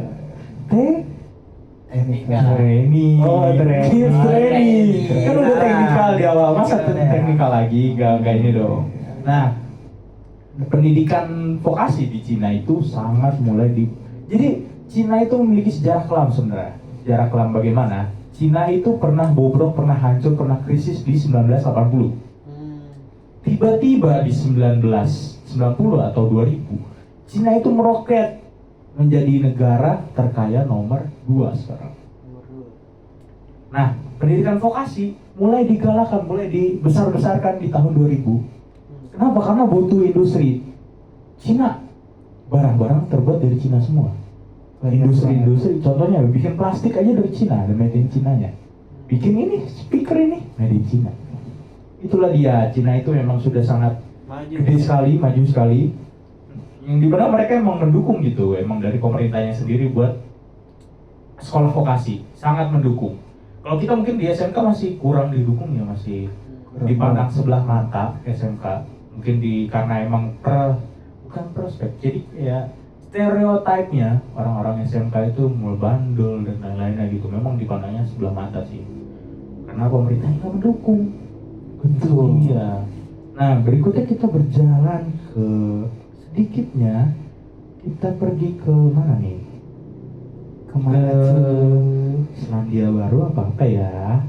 Training. Oh, training. Training. Kan udah Nah. teknikal di awal, masa teknikal lagi? Gak ini dong. Nah, pendidikan vokasi di Cina itu sangat jadi Cina itu memiliki sejarah kelam sebenarnya. Sejarah kelam bagaimana? Cina itu pernah bobrok, pernah hancur, pernah krisis di 1980. Tiba-tiba di 1990 atau 2000 Cina itu meroket menjadi negara terkaya nomor 2 sekarang. Nah, pendidikan vokasi mulai digalakan, mulai dibesar-besarkan di tahun 2000. Kenapa? Karena butuh industri. Cina, barang-barang terbuat dari Cina semua. Industri-industri, contohnya bikin plastik aja dari Cina, ada made in Cina-nya. Bikin ini, speaker ini, made in Cina. Itulah dia, Cina itu memang sudah sangat gede sekali, maju sekali. Yang dimana mereka emang mendukung gitu, emang dari pemerintahnya sendiri buat sekolah vokasi, sangat mendukung. Kalau kita mungkin di SMK masih kurang didukung ya, masih dipandang sebelah mata SMK. Mungkin karena emang bukan prospek, jadi ya stereotipnya orang-orang SMK itu mulai bandel dan lain-lainnya gitu. Memang dipandangnya sebelah mata sih, karena pemerintahnya nggak mendukung. Betul. Iya. Nah, berikutnya kita berjalan ke sedikitnya kita pergi ke mana nih? Kemana Ke tuh? Selandia Baru apa ya?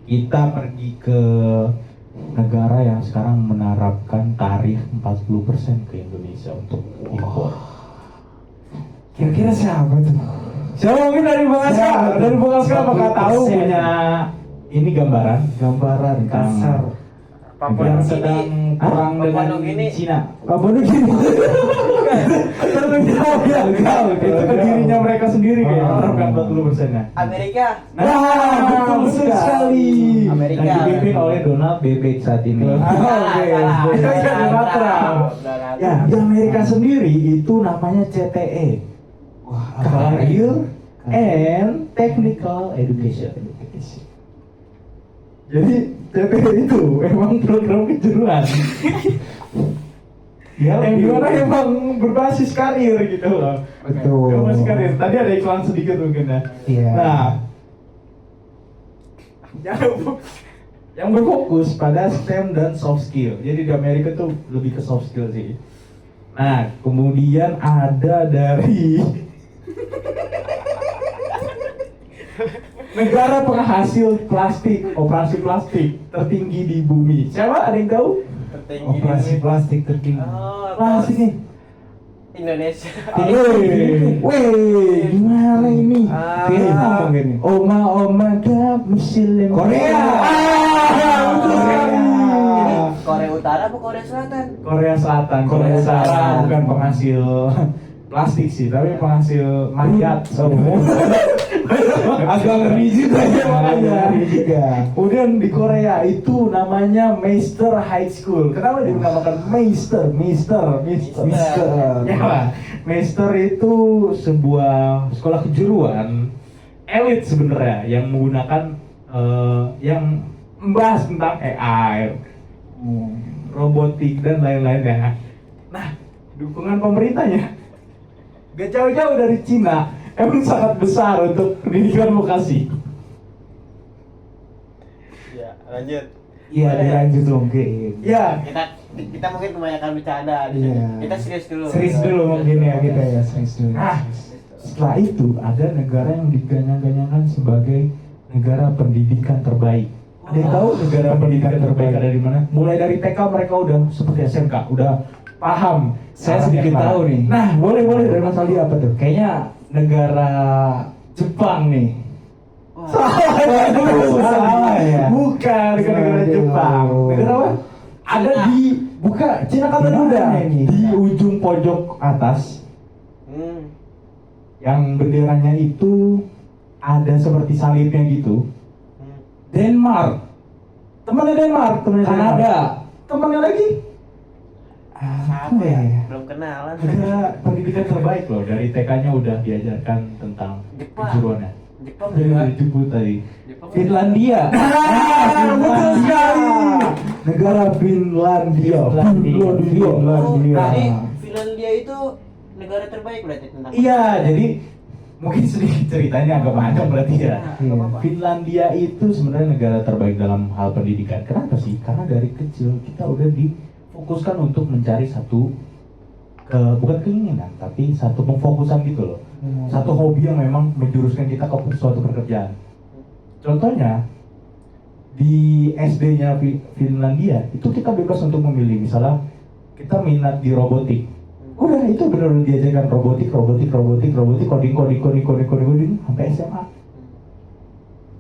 Kita pergi ke negara yang sekarang menerapkan tarif 40% ke Indonesia untuk impor. Kira-kira siapa tuh? Siapa mungkin dari Bang Aska? Dari Bang Aska apakah tahu punya ini gambaran kasar Papua yang Nugini. sedang perang Papua dengan Nugini. Cina. Papua Nugini. Terlalu jauh ya. Itu ke dirinya mereka sendiri kayak menerapkan 40%-nya. Amerika. Nah, betul sekali. Amerika. Yang dipimpin oleh Donald Bebek saat ini. Oke. Iya, Donald Trump. Ya, di Amerika sendiri itu namanya CTE. Wah, Career and Technical Education. Jadi CTE itu emang program kejuruan. Ya, yang dimana emang berbasis karir gitu loh. Betul. Berbasis karir. Tadi ada iklan sedikit mungkin ya. Iya. Nah, yang berfokus pada STEM dan soft skill. Jadi di Amerika tuh lebih ke soft skill sih. Nah, kemudian ada dari negara penghasil plastik, operasi plastik tertinggi di bumi. Siapa? Ada yang tahu? Tertinggi Operasi di- plastik tertinggi. Oh, Plastik nih. Indonesia. Wih, gimana ini? Vietnam mungkin. Oma gak Muslim. Korea. Betul sekali. Korea Utara apa Korea Selatan? Korea Selatan. Korea Selatan bukan penghasil plastik sih, tapi penghasil mayat. Agak ngeri juga ya makanya. Kemudian di Korea itu namanya Meister High School. Kenapa dinamakan Meister? Ya, Pak. Meister itu sebuah sekolah kejuruan elit sebenarnya yang menggunakan yang membahas tentang AI, robotik dan lain-lainnya. Nah, dukungan pemerintahnya gak jauh-jauh dari Cina, emang sangat besar untuk pendidikan vokasi. Ya, lanjut. Iya, dilanjut mungkin. Ya, Kita mungkin kebanyakan bercanda di sini. Iya. Kita serius dulu. Serius dulu mungkin ya kita ya, serius dulu. nah setelah itu ada negara yang diganyang-ganyangkan sebagai negara pendidikan terbaik. Ada yang tahu negara pendidikan terbaik ada di mana? Mulai dari TK mereka udah seperti SMK, udah paham. Saya arahnya sedikit kemana. tahu nih. Nah, boleh dari Mas Aldi apa tuh? Kayaknya negara Jepang nih. Salah ya. Bukan negara Aduh. Jepang. Negara apa? Ada di Cina kata Cina udah ini. di ujung pojok atas Hmm. yang benderanya itu ada seperti salibnya gitu. Hmm. Denmark. Temannya Denmark. Kanada. Temannya lagi. Apa ya? Belum kenalan. Negara pendidikan terbaik loh. Dari TK-nya udah diajarkan tentang Jepang. kejuruannya. Jepang Jadi juga. dari Jepang tadi. Jepang. Finlandia. Betul sekali. Negara Finlandia. Finlandia. Oh, Finlandia. tadi Finlandia itu negara terbaik berarti tentang. Iya, jadi mungkin sedikit ceritanya agak panjang berarti ya. Iya. Finlandia itu sebenarnya negara terbaik dalam hal pendidikan. Kenapa sih? Karena dari kecil kita udah difokuskan untuk mencari satu bukan keinginan, tapi satu pemfokusan gitu loh. Satu hobi yang memang menjuruskan kita ke suatu pekerjaan. Contohnya di SD-nya Finlandia itu kita bebas untuk memilih. Misalnya kita minat di robotik. Udah itu benar-benar diajarkan robotik, coding sampai SMA.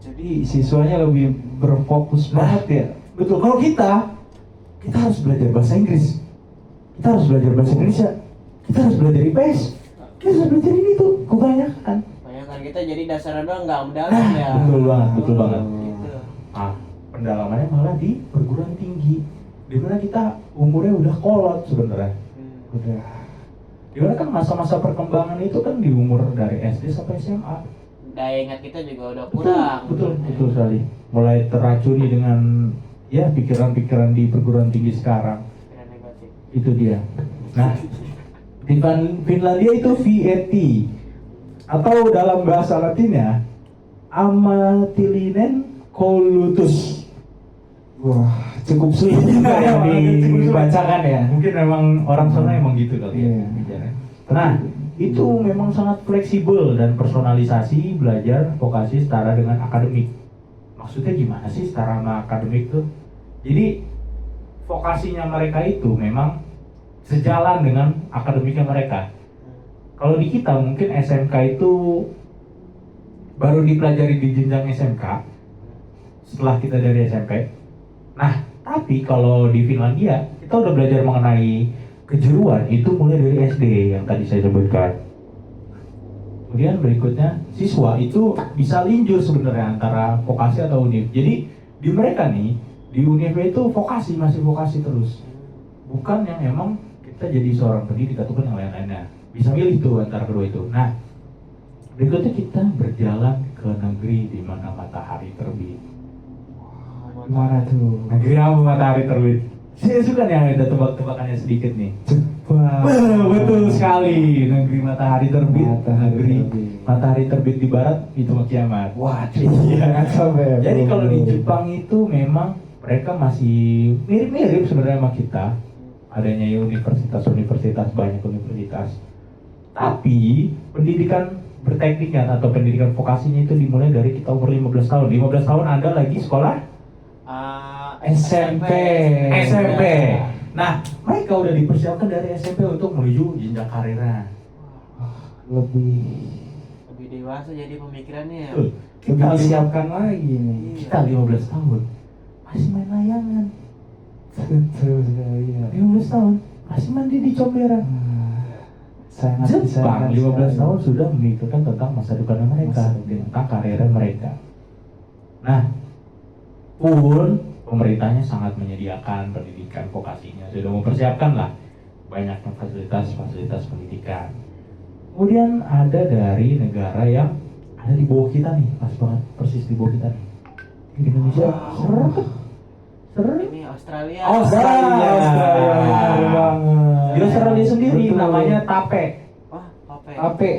Jadi siswanya lebih berfokus banget ya. Betul. Kalau kita harus belajar bahasa Inggris, kita harus belajar bahasa Indonesia, kita harus belajar IPS, kita harus belajar ini tuh kebanyakan. Banyak kita jadi dasarnya doang nggak mendalam ya. Betul banget. Gitu. Nah, pendalamannya malah di perguruan tinggi, dimana kita umurnya udah kolot sebenarnya. Hmm. Udah. Dimana kan masa-masa perkembangan itu kan di umur dari SD sampai SMA. Daya ingat kita juga udah kurang. Betul sekali. Mulai teracuni dengan ya pikiran-pikiran di perguruan tinggi sekarang. Pikiran negatif. Itu dia. Nah, di Finlandia itu VET atau dalam bahasa Latinnya Amatilinen Colutus. Wah, cukup sulit juga ya dibacakan ya. Mungkin memang orang sana emang gitu kali ya. Iya. bicaranya. Nah, itu memang sangat fleksibel dan personalisasi belajar vokasi setara dengan akademik. Maksudnya gimana sih setara sama akademik tuh? Jadi vokasinya mereka itu memang sejalan dengan akademiknya mereka. Kalau di kita mungkin SMK itu baru dipelajari di jenjang SMK setelah kita dari SMP. Nah, tapi kalau di Finlandia kita udah belajar mengenai kejuruan itu mulai dari SD yang tadi saya sebutkan. Kemudian berikutnya siswa itu bisa linjur sebenarnya antara vokasi atau univ. Jadi di mereka nih di univ itu vokasi masih vokasi terus. Bukan yang emang kita jadi seorang pendidik ataupun yang lain-lainnya. Bisa milih tuh antara kedua itu. Nah, berikutnya kita berjalan ke negeri di mana matahari terbit. Gimana tuh? Negeri apa matahari terbit? Saya suka nih yang ada tebak-tebakannya sedikit nih. Jepang. Betul sekali, negeri matahari terbit, negeri matahari terbit di barat itu mah kiamat. Waduh, Iya. jangan sampai. Jadi kalau di Jepang itu memang mereka masih mirip-mirip sebenarnya sama kita. Adanya universitas, banyak universitas. Tapi pendidikan bertekniknya atau pendidikan vokasinya itu dimulai dari kita umur 15 tahun. 15 tahun Anda lagi sekolah SMP. SMP. Nah, mereka udah dipersiapkan dari SMP untuk menuju jenjang karirnya. Lebih dewasa jadi pemikirannya ya. Tuh, lebih kita disiapkan lagi nih. kita 15 tahun masih main layangan. Betul sekali ya. 15 tahun masih mandi di comberan. Sangat Jepang disayangkan 15 sekali. tahun sudah memikirkan tentang masa depan mereka, tentang karir mereka. Nah, pun pemerintahnya sangat menyediakan pendidikan vokasinya, sudah mempersiapkan lah banyaknya fasilitas pendidikan. Kemudian ada dari negara yang ada di bawah kita nih, pas banget persis di bawah kita nih. Di Indonesia, seret. Ini Australia. Australia. benar banget. Di Australia sendiri Betul. namanya TAPE. Wah, apa?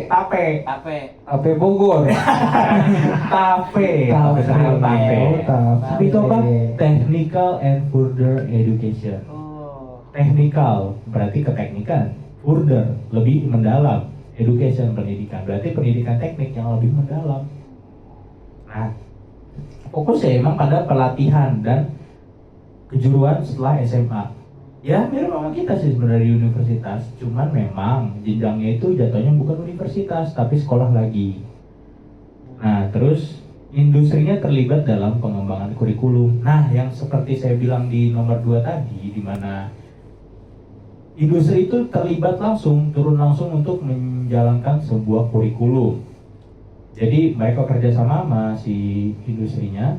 TAPE. Apa? Bogor. TAPE. TAPE. Tapi itu apa? Technical and Further Education. Oh. Technical berarti keteknikan. Further lebih mendalam. Education pendidikan berarti pendidikan teknik yang lebih mendalam. Nah, fokusnya emang pada pelatihan dan kejuruan setelah SMA. Ya mirip sama kita sih sebenarnya di universitas, cuman memang jenjangnya itu jatuhnya bukan universitas tapi sekolah lagi. Nah terus industrinya terlibat dalam pengembangan kurikulum. Nah yang seperti saya bilang di nomor 2 tadi, di mana industri itu terlibat langsung, turun langsung untuk menjalankan sebuah kurikulum. Jadi mereka kerjasama sama si industrinya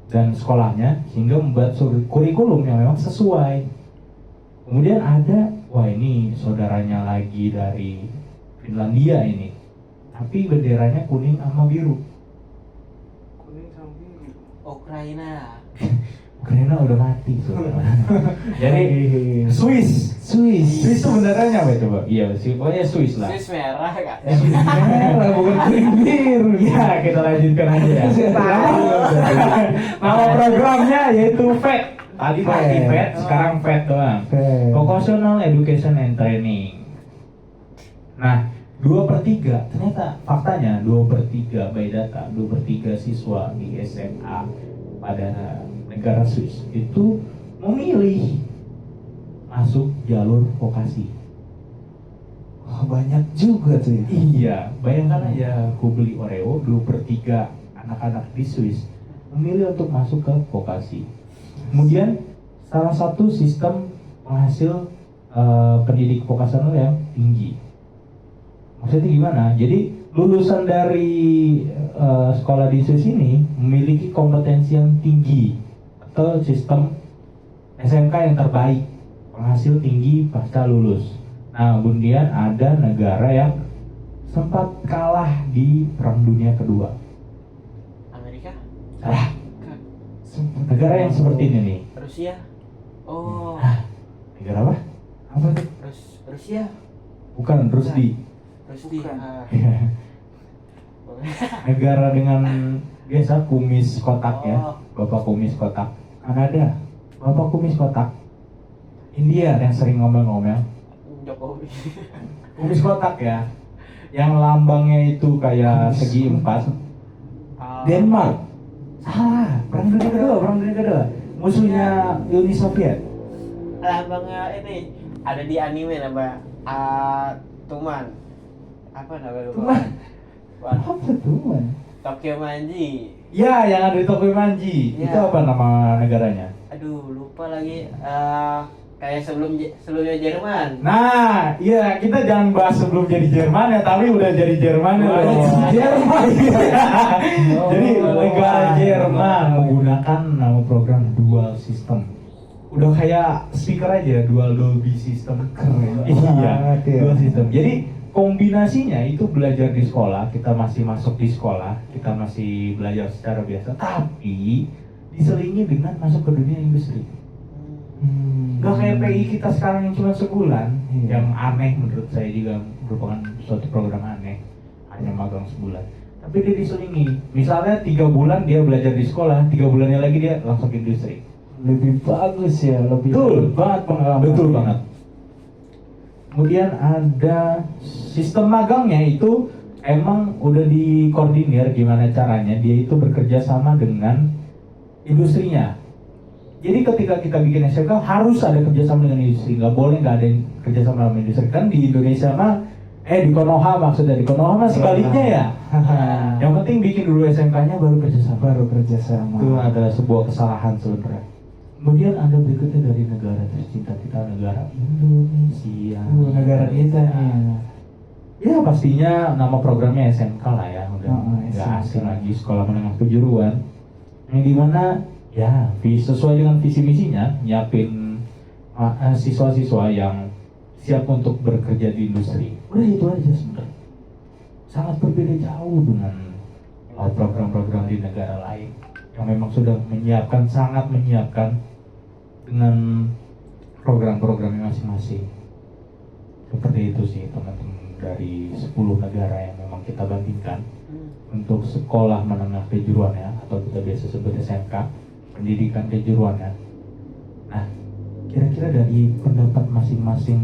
dan sekolahnya sehingga membuat kurikulum yang memang sesuai. Kemudian ada, wah ini saudaranya lagi dari Finlandia ini, tapi benderanya kuning sama biru. Kuning sama biru. Ukraina. Ukraina udah mati saudara. Jadi Swiss itu benderanya apa coba? Iya sih, pokoknya Swiss lah. Swiss merah kan? Merah bukan kuning biru. Iya, kita lanjutkan aja ya. Nama programnya yaitu FED. Tadi masih FED, sekarang FED doang. FED. Vocational Education and Training. Nah, 2/3 ternyata faktanya 2/3 by data 2/3 siswa di SMA pada negara Swiss itu memilih masuk jalur vokasi. Wah, banyak juga tuh ya. Iya, bayangkan aja aku beli Oreo 2/3 anak-anak di Swiss memilih untuk masuk ke vokasi. Kemudian salah satu sistem penghasil pendidik vokasional yang tinggi. Maksudnya gimana? Jadi lulusan dari sekolah di Swiss ini memiliki kompetensi yang tinggi atau sistem SMK yang terbaik, penghasil tinggi pasca lulus. Nah, kemudian ada negara yang sempat kalah di Perang Dunia Kedua. Amerika? Salah. Negara yang seperti ini nih. Rusia? Oh. Negara apa? Apa tuh? Rusia? Bukan, Rusdi. Rusdi. Bukan. Negara dengan biasa kumis kotak ya. Oh. Bapak kumis kotak. Kanada. Bapak kumis kotak. India yang sering ngomel-ngomel. Jokowi. Kumis kotak ya. Yang lambangnya itu kayak segi empat. Denmark. Salah. Perang Dunia Kedua. Musuhnya Uni Soviet. Lambangnya ini ada di anime nama Tuman. Apa namanya? Tuman. Wah, Apa tuh, Man? Tokyo Manji. Ya, yang ada di Tokyo Manji. Ya. Itu apa nama negaranya? Aduh, lupa lagi. Kayak sebelumnya Jerman. Nah, iya kita jangan bahas sebelum jadi Jerman ya, tapi udah jadi Jerman ya. Jerman. Jadi negara Jerman menggunakan nama program dual system. Udah kayak speaker aja, dual Dolby system. Keren Iya, banget ya. dual system. Jadi kombinasinya itu belajar di sekolah, kita masih masuk di sekolah, kita masih belajar secara biasa, tapi diselingi dengan masuk ke dunia industri. Gak kayak PI kita sekarang yang cuma sebulan, Iya. yang aneh menurut saya juga merupakan suatu program aneh, hanya magang sebulan. Tapi dia diselingi, misalnya 3 bulan dia belajar di sekolah, 3 bulannya lagi dia langsung ke industri. Lebih bagus ya, lebih Betul banget pengalaman. Betul banget. Kemudian ada sistem magangnya itu emang udah dikoordinir gimana caranya dia itu bekerja sama dengan industrinya. Jadi ketika kita bikin SMK harus ada kerjasama dengan industri, nggak boleh nggak ada yang kerjasama dengan industri. Kan di Indonesia mah, di Konoha maksudnya, di Konoha mah sebaliknya ya. Yang penting bikin dulu SMK-nya baru kerjasama. Baru kerjasama. Itu adalah sebuah kesalahan sebenarnya. Kemudian ada berikutnya dari negara tercinta kita, negara Indonesia. Negara kita nih. Ya pastinya nama programnya SMK lah ya, udah nggak SMK. asing lagi, sekolah menengah kejuruan. Yang dimana ya sesuai dengan visi misinya nyiapin siswa-siswa yang siap untuk bekerja di industri. Udah itu aja sebenarnya. Sangat berbeda jauh dengan program-program di negara lain yang memang sudah sangat menyiapkan dengan program-programnya masing-masing. Seperti itu sih teman-teman, dari 10 negara yang memang kita bandingkan untuk sekolah menengah kejuruan ya, atau kita biasa sebut SMK, pendidikan kejuruan ya. Nah, kira-kira dari pendapat masing-masing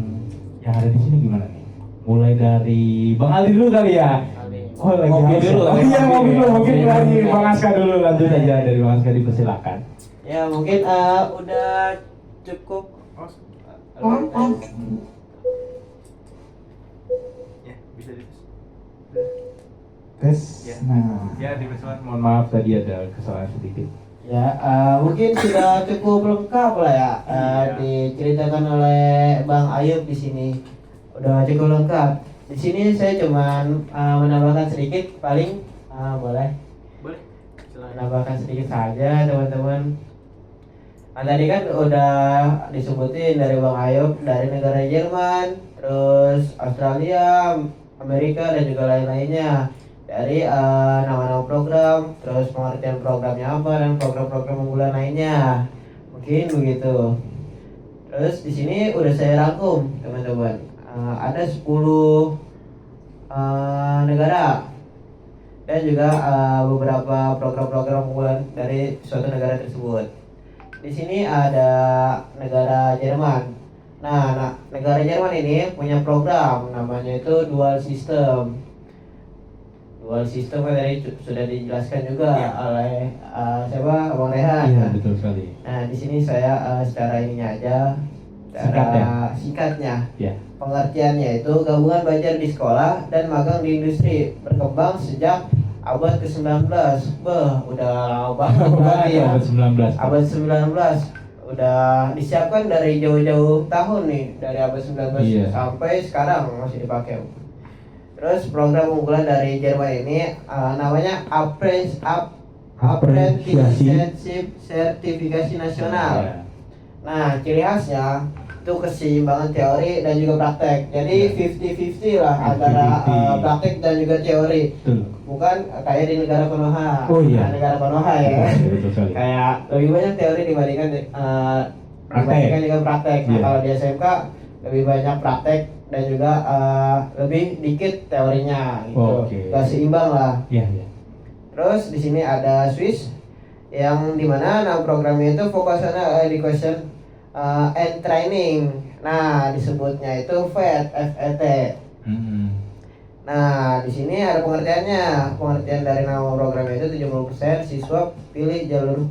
yang ada di sini gimana nih? Mulai dari Bang Ali dulu kali ya. Oh, lagi Ngopi haus. dulu. Oh iya, ngopi dulu, mungkin Ngopi lagi dulu. Bang Aska dulu, lanjut aja dari Bang Aska, dipersilakan. Ya mungkin udah cukup. Ya, bisa Tes. Ya. Nah. Ya, dipersilakan. Mohon maaf tadi ada kesalahan sedikit. Ya, mungkin sudah cukup lengkap lah ya, diceritakan oleh Bang Ayub di sini. Udah cukup lengkap. Di sini saya cuman menambahkan sedikit, paling boleh menambahkan sedikit saja teman-teman. Tadi kan udah disebutin dari Bang Ayub dari negara Jerman, terus Australia, Amerika dan juga lain-lainnya. Dari nama-nama program, terus pengertian programnya apa dan program-program unggulan lainnya. Mungkin begitu. Terus di sini udah saya rangkum teman-teman. Ada 10 negara dan juga beberapa program-program unggulan dari suatu negara tersebut. Di sini ada negara Jerman. Nah, negara Jerman ini punya program namanya itu dual system. Dual system kan tadi sudah dijelaskan juga oleh siapa, Bang Rehan. Iya, betul sekali. Nah, di sini saya secara ininya aja, secara singkatnya. Ya. Pengertiannya itu gabungan belajar di sekolah dan magang di industri, berkembang sejak abad ke-19. Udah lama banget berarti ya. Abad 19. Abad 19 udah disiapkan dari jauh-jauh tahun nih, dari abad 19 Iya. sampai sekarang masih dipakai. Terus program unggulan dari Jerman ini namanya Apprenticeship Sertifikasi Nasional. Ya. Nah, ciri khasnya itu keseimbangan teori dan juga praktek. Jadi 50-50 lah antara 50-50. praktek dan juga teori. Betul. Bukan kayak di negara Konoha. Oh iya. Nah, negara Konoha ya. Iya, betul sekali. Kayak lebih banyak teori dibandingkan dengan praktek. Nah, Iya. kalau di SMK lebih banyak praktek dan juga lebih dikit teorinya gitu. Oke. Gak seimbang lah. Iya, iya. Terus di sini ada Swiss yang dimana nama programnya itu Vocational Education and Training. Nah, disebutnya itu FET, FET. Nah, di sini ada pengertiannya. Pengertian dari nama programnya itu 70% siswa pilih jalur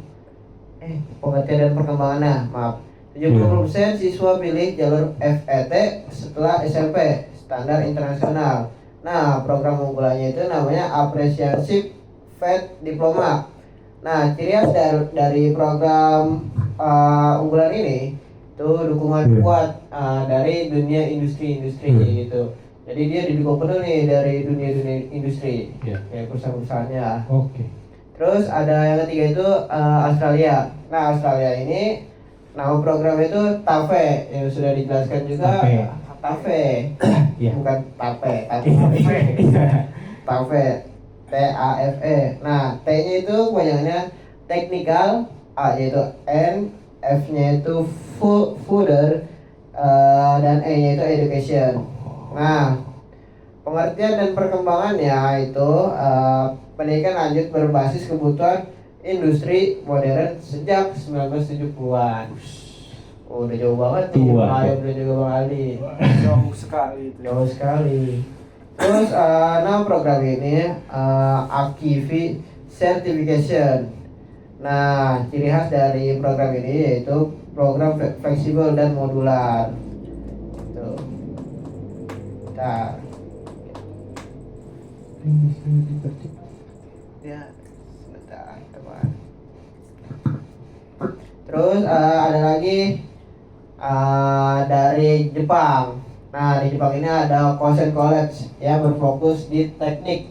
pengertian dan perkembangannya, maaf. 70% siswa pilih jalur FET setelah SMP, standar internasional. Nah, program unggulannya itu namanya Apprenticeship FET Diploma. Nah, ciri khas dari program unggulan ini itu dukungan kuat dari dunia industri-industri gitu. Jadi dia didukung penuh nih dari dunia industri, kayak perusahaan-perusahaannya. Oke. Terus ada yang ketiga itu Australia. Nah, Australia ini nama program itu TAFE yang sudah dijelaskan juga. TAFE, Iya. bukan TAFE, Iya. TAFE, TAFE. Nah, T-nya itu kepanjangannya technical, A-nya itu N, F-nya itu further, dan E-nya itu education. Nah, pengertian dan perkembangannya itu pendidikan lanjut berbasis kebutuhan industri modern sejak 1970-an. Udah jauh banget nih, Tua. Bang Ayub dan juga Bang Ali. Jauh sekali itu. Jauh sekali. Terus nama program ini Akivi Certification. Nah, ciri khas dari program ini yaitu program fleksibel dan modular. Tuh. Bentar. Ya, sebentar, teman. Terus ada lagi dari Jepang. Nah, di Jepang ini ada Kosen College yang berfokus di teknik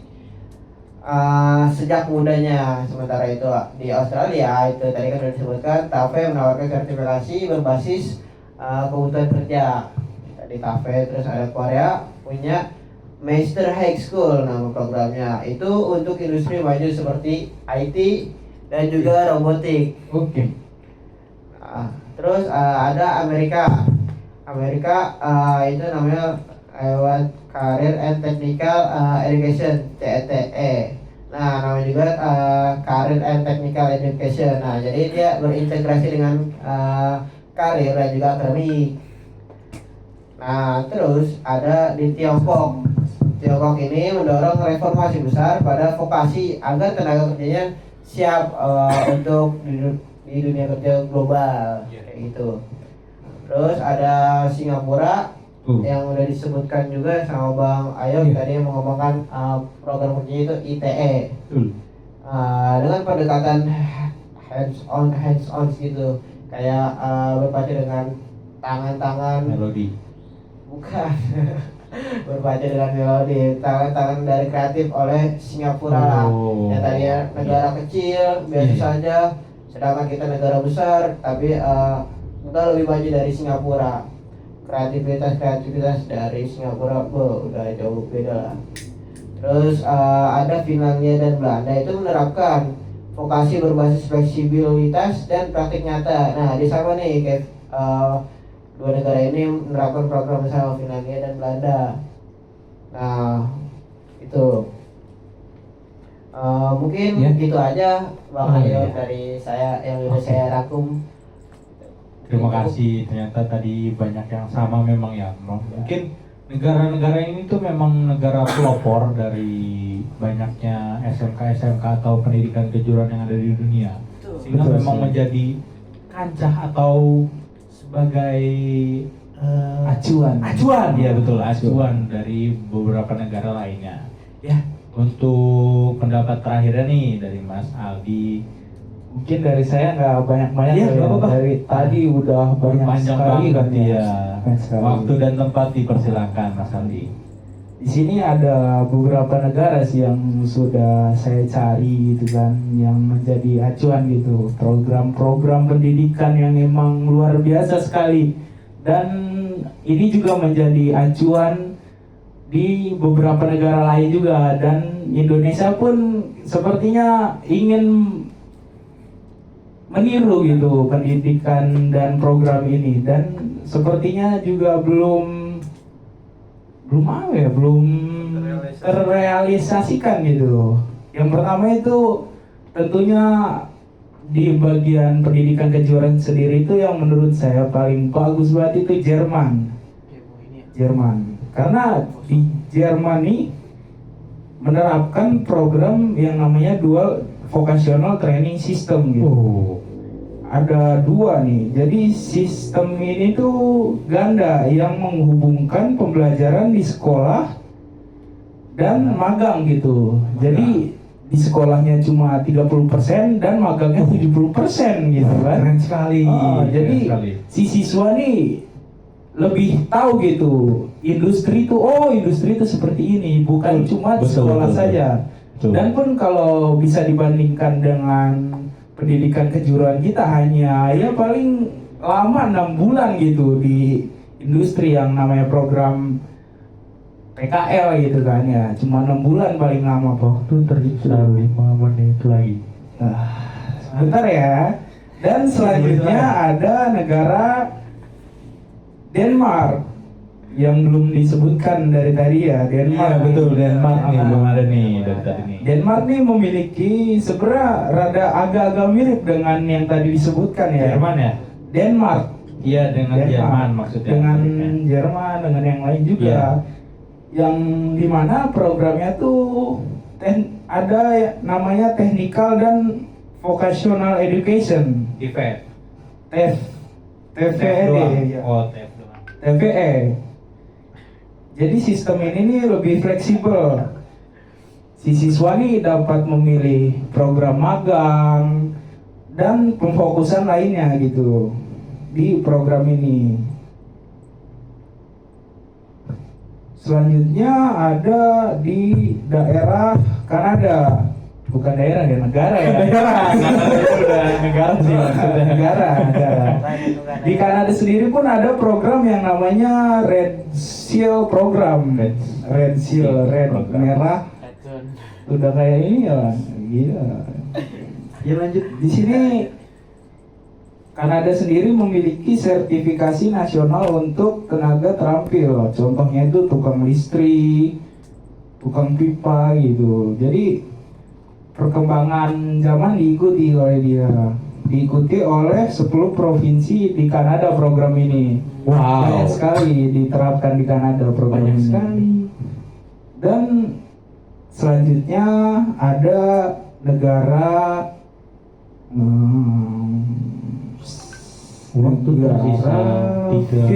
sejak mudanya. Sementara itu di Australia itu tadi kan sudah disebutkan, TAFE menawarkan sertifikasi berbasis kebutuhan kerja. Tadi TAFE. Terus ada Korea punya Master High School nama programnya. Itu untuk industri maju seperti IT dan juga robotik. Oke. Terus ada Amerika itu namanya lewat Career and Technical Education CTE. Nah, namanya juga Career and Technical Education. Nah, jadi dia berintegrasi dengan karir dan juga akademik. Nah, terus ada di Tiongkok. Tiongkok ini mendorong reformasi besar pada vokasi agar tenaga kerjanya siap untuk di dunia kerja global kayak gitu. Terus ada Singapura yang udah disebutkan juga sama Bang Ayo tadi yang mengembangkan program kerja itu ITE. Dengan pendekatan hands on gitu, kayak berpacu dengan tangan Melodi. bukan berpacu dengan melodi, tangan dari kreatif oleh Singapura. Yang tadinya negara kecil biasa saja, sedangkan kita negara besar tapi udah lebih maju dari Singapura. Kreativitas dari Singapura udah jauh beda lah. Terus ada Finlandia dan Belanda itu menerapkan vokasi berbasis fleksibilitas dan praktik nyata. Nah, di sama nih kayak dua negara ini menerapkan program bersama, Finlandia dan Belanda. Nah, itu mungkin gitu aja Bang Ayo dari saya yang udah saya rangkum. Terima kasih. Ternyata tadi banyak yang sama memang ya. Mungkin negara-negara ini tuh memang negara pelopor dari banyaknya SMK atau pendidikan kejuruan yang ada di dunia. Sehingga memang menjadi kancah atau sebagai acuan ya, betul, acuan dari beberapa negara lainnya. Ya, untuk pendapat terakhirnya nih dari Mas Aldi. Mungkin dari saya nggak banyak-banyak Iya, ya. nggak apa-apa. Dari tadi udah banyak Panjang sekali banget kan ya. Banyak sekali. Waktu dan tempat dipersilakan Mas Aldi. Di sini ada beberapa negara sih yang sudah saya cari gitu kan, yang menjadi acuan gitu, program-program pendidikan yang memang luar biasa sekali, dan ini juga menjadi acuan di beberapa negara lain juga, dan Indonesia pun sepertinya ingin meniru gitu pendidikan dan program ini, dan sepertinya juga belum terrealisasikan gitu. Yang pertama itu tentunya di bagian pendidikan kejuaraan sendiri itu yang menurut saya paling bagus banget itu Jerman. Karena di Jerman ini menerapkan program yang namanya dual vocational training system gitu. Ada dua nih, jadi sistem ini tuh ganda yang menghubungkan pembelajaran di sekolah dan magang gitu. Jadi di sekolahnya cuma 30% dan magangnya 70% gitu kan. Keren sekali. Jadi si siswa nih lebih tahu gitu industri itu seperti ini, bukan cuma di sekolah saja. Dan pun kalau bisa dibandingkan dengan pendidikan kejuruan kita hanya ya paling lama 6 bulan gitu di industri yang namanya program PKL gitu kan ya, cuma 6 bulan paling lama waktu tersisa 5 menit lagi. Sebentar ya. Dan selanjutnya ada negara Denmark yang belum disebutkan dari tadi ya. Denmark. Iya, betul, Denmark nih belum ada nih dari tadi nih. Denmark nih memiliki sebenarnya rada agak-agak mirip dengan yang tadi disebutkan ya. Jerman ya? Denmark. Iya, dengan Jerman maksudnya. Dengan Jerman, dengan yang lain juga. Iya. Yang dimana programnya tuh ada namanya technical dan Vocational Education, TVED. TVED, ya. Oh, TVED doang. TVE. Jadi sistem ini nih lebih fleksibel. Si siswa nih dapat memilih program magang dan pemfokusan lainnya gitu di program ini. Selanjutnya ada di daerah Kanada, bukan daerah ya, negara ya. Udah negara sih maksudnya. negara. Di Kanada sendiri pun ada program yang namanya Red Seal Program. Red Seal, red Program. merah. Udah kayak ini ya, gila. Ya lanjut. Di sini Kanada sendiri memiliki sertifikasi nasional untuk tenaga terampil. Contohnya itu tukang listrik, tukang pipa gitu. Jadi perkembangan zaman diikuti oleh dia. Diikuti oleh 10 provinsi di Kanada program ini. Wow. Banyak sekali diterapkan di Kanada program Banyak ini. sekali. Dan selanjutnya ada negara Waktu tersisa 3.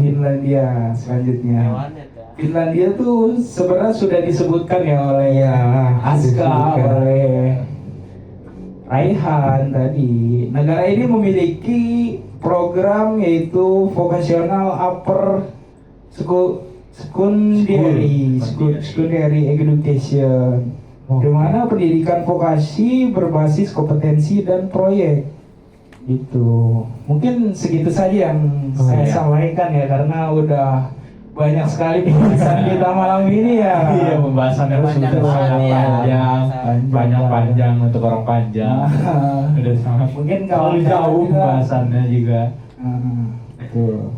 Finlandia selanjutnya. Finlandia tuh sebenarnya sudah disebutkan ya oleh Aska, oleh Raihan tadi. Negara ini memiliki program yaitu Vocational Upper Secondary Education, di mana pendidikan vokasi berbasis kompetensi dan proyek. Itu mungkin segitu saja yang saya sampaikan ya, karena udah banyak sekali pembahasan kita malam ini ya. Iya, pembahasannya Banyak sudah banget sangat ya. panjang, panjang untuk orang panjang. Udah sangat Mungkin terlalu kawan-kawan jauh juga. pembahasannya juga. Betul.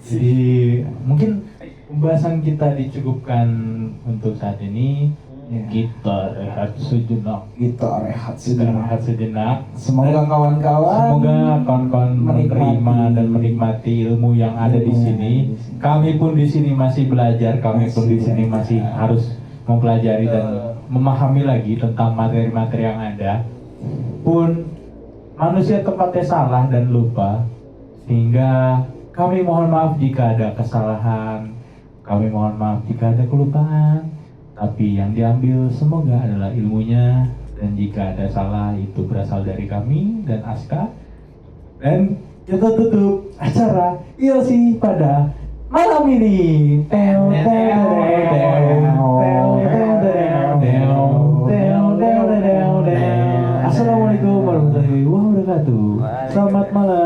Jadi mungkin pembahasan kita dicukupkan untuk saat ini. Ya. Kita rehat sejenak. Kita rehat Kita sejenak. rehat sejenak. Semoga kawan-kawan Semoga kawan-kawan menerima dan menikmati ilmu yang ada di sini. Kami pun di sini masih belajar, kami pun di sini masih harus mempelajari dan memahami lagi tentang materi-materi yang ada. Pun manusia tempatnya salah dan lupa, sehingga kami mohon maaf jika ada kesalahan, kami mohon maaf jika ada kelupaan. Tapi yang diambil semoga adalah ilmunya, dan jika ada salah itu berasal dari kami dan Aska. Dan kita tutup acara ILC pada malam ini. Assalamualaikum warahmatullahi wabarakatuh. Selamat malam.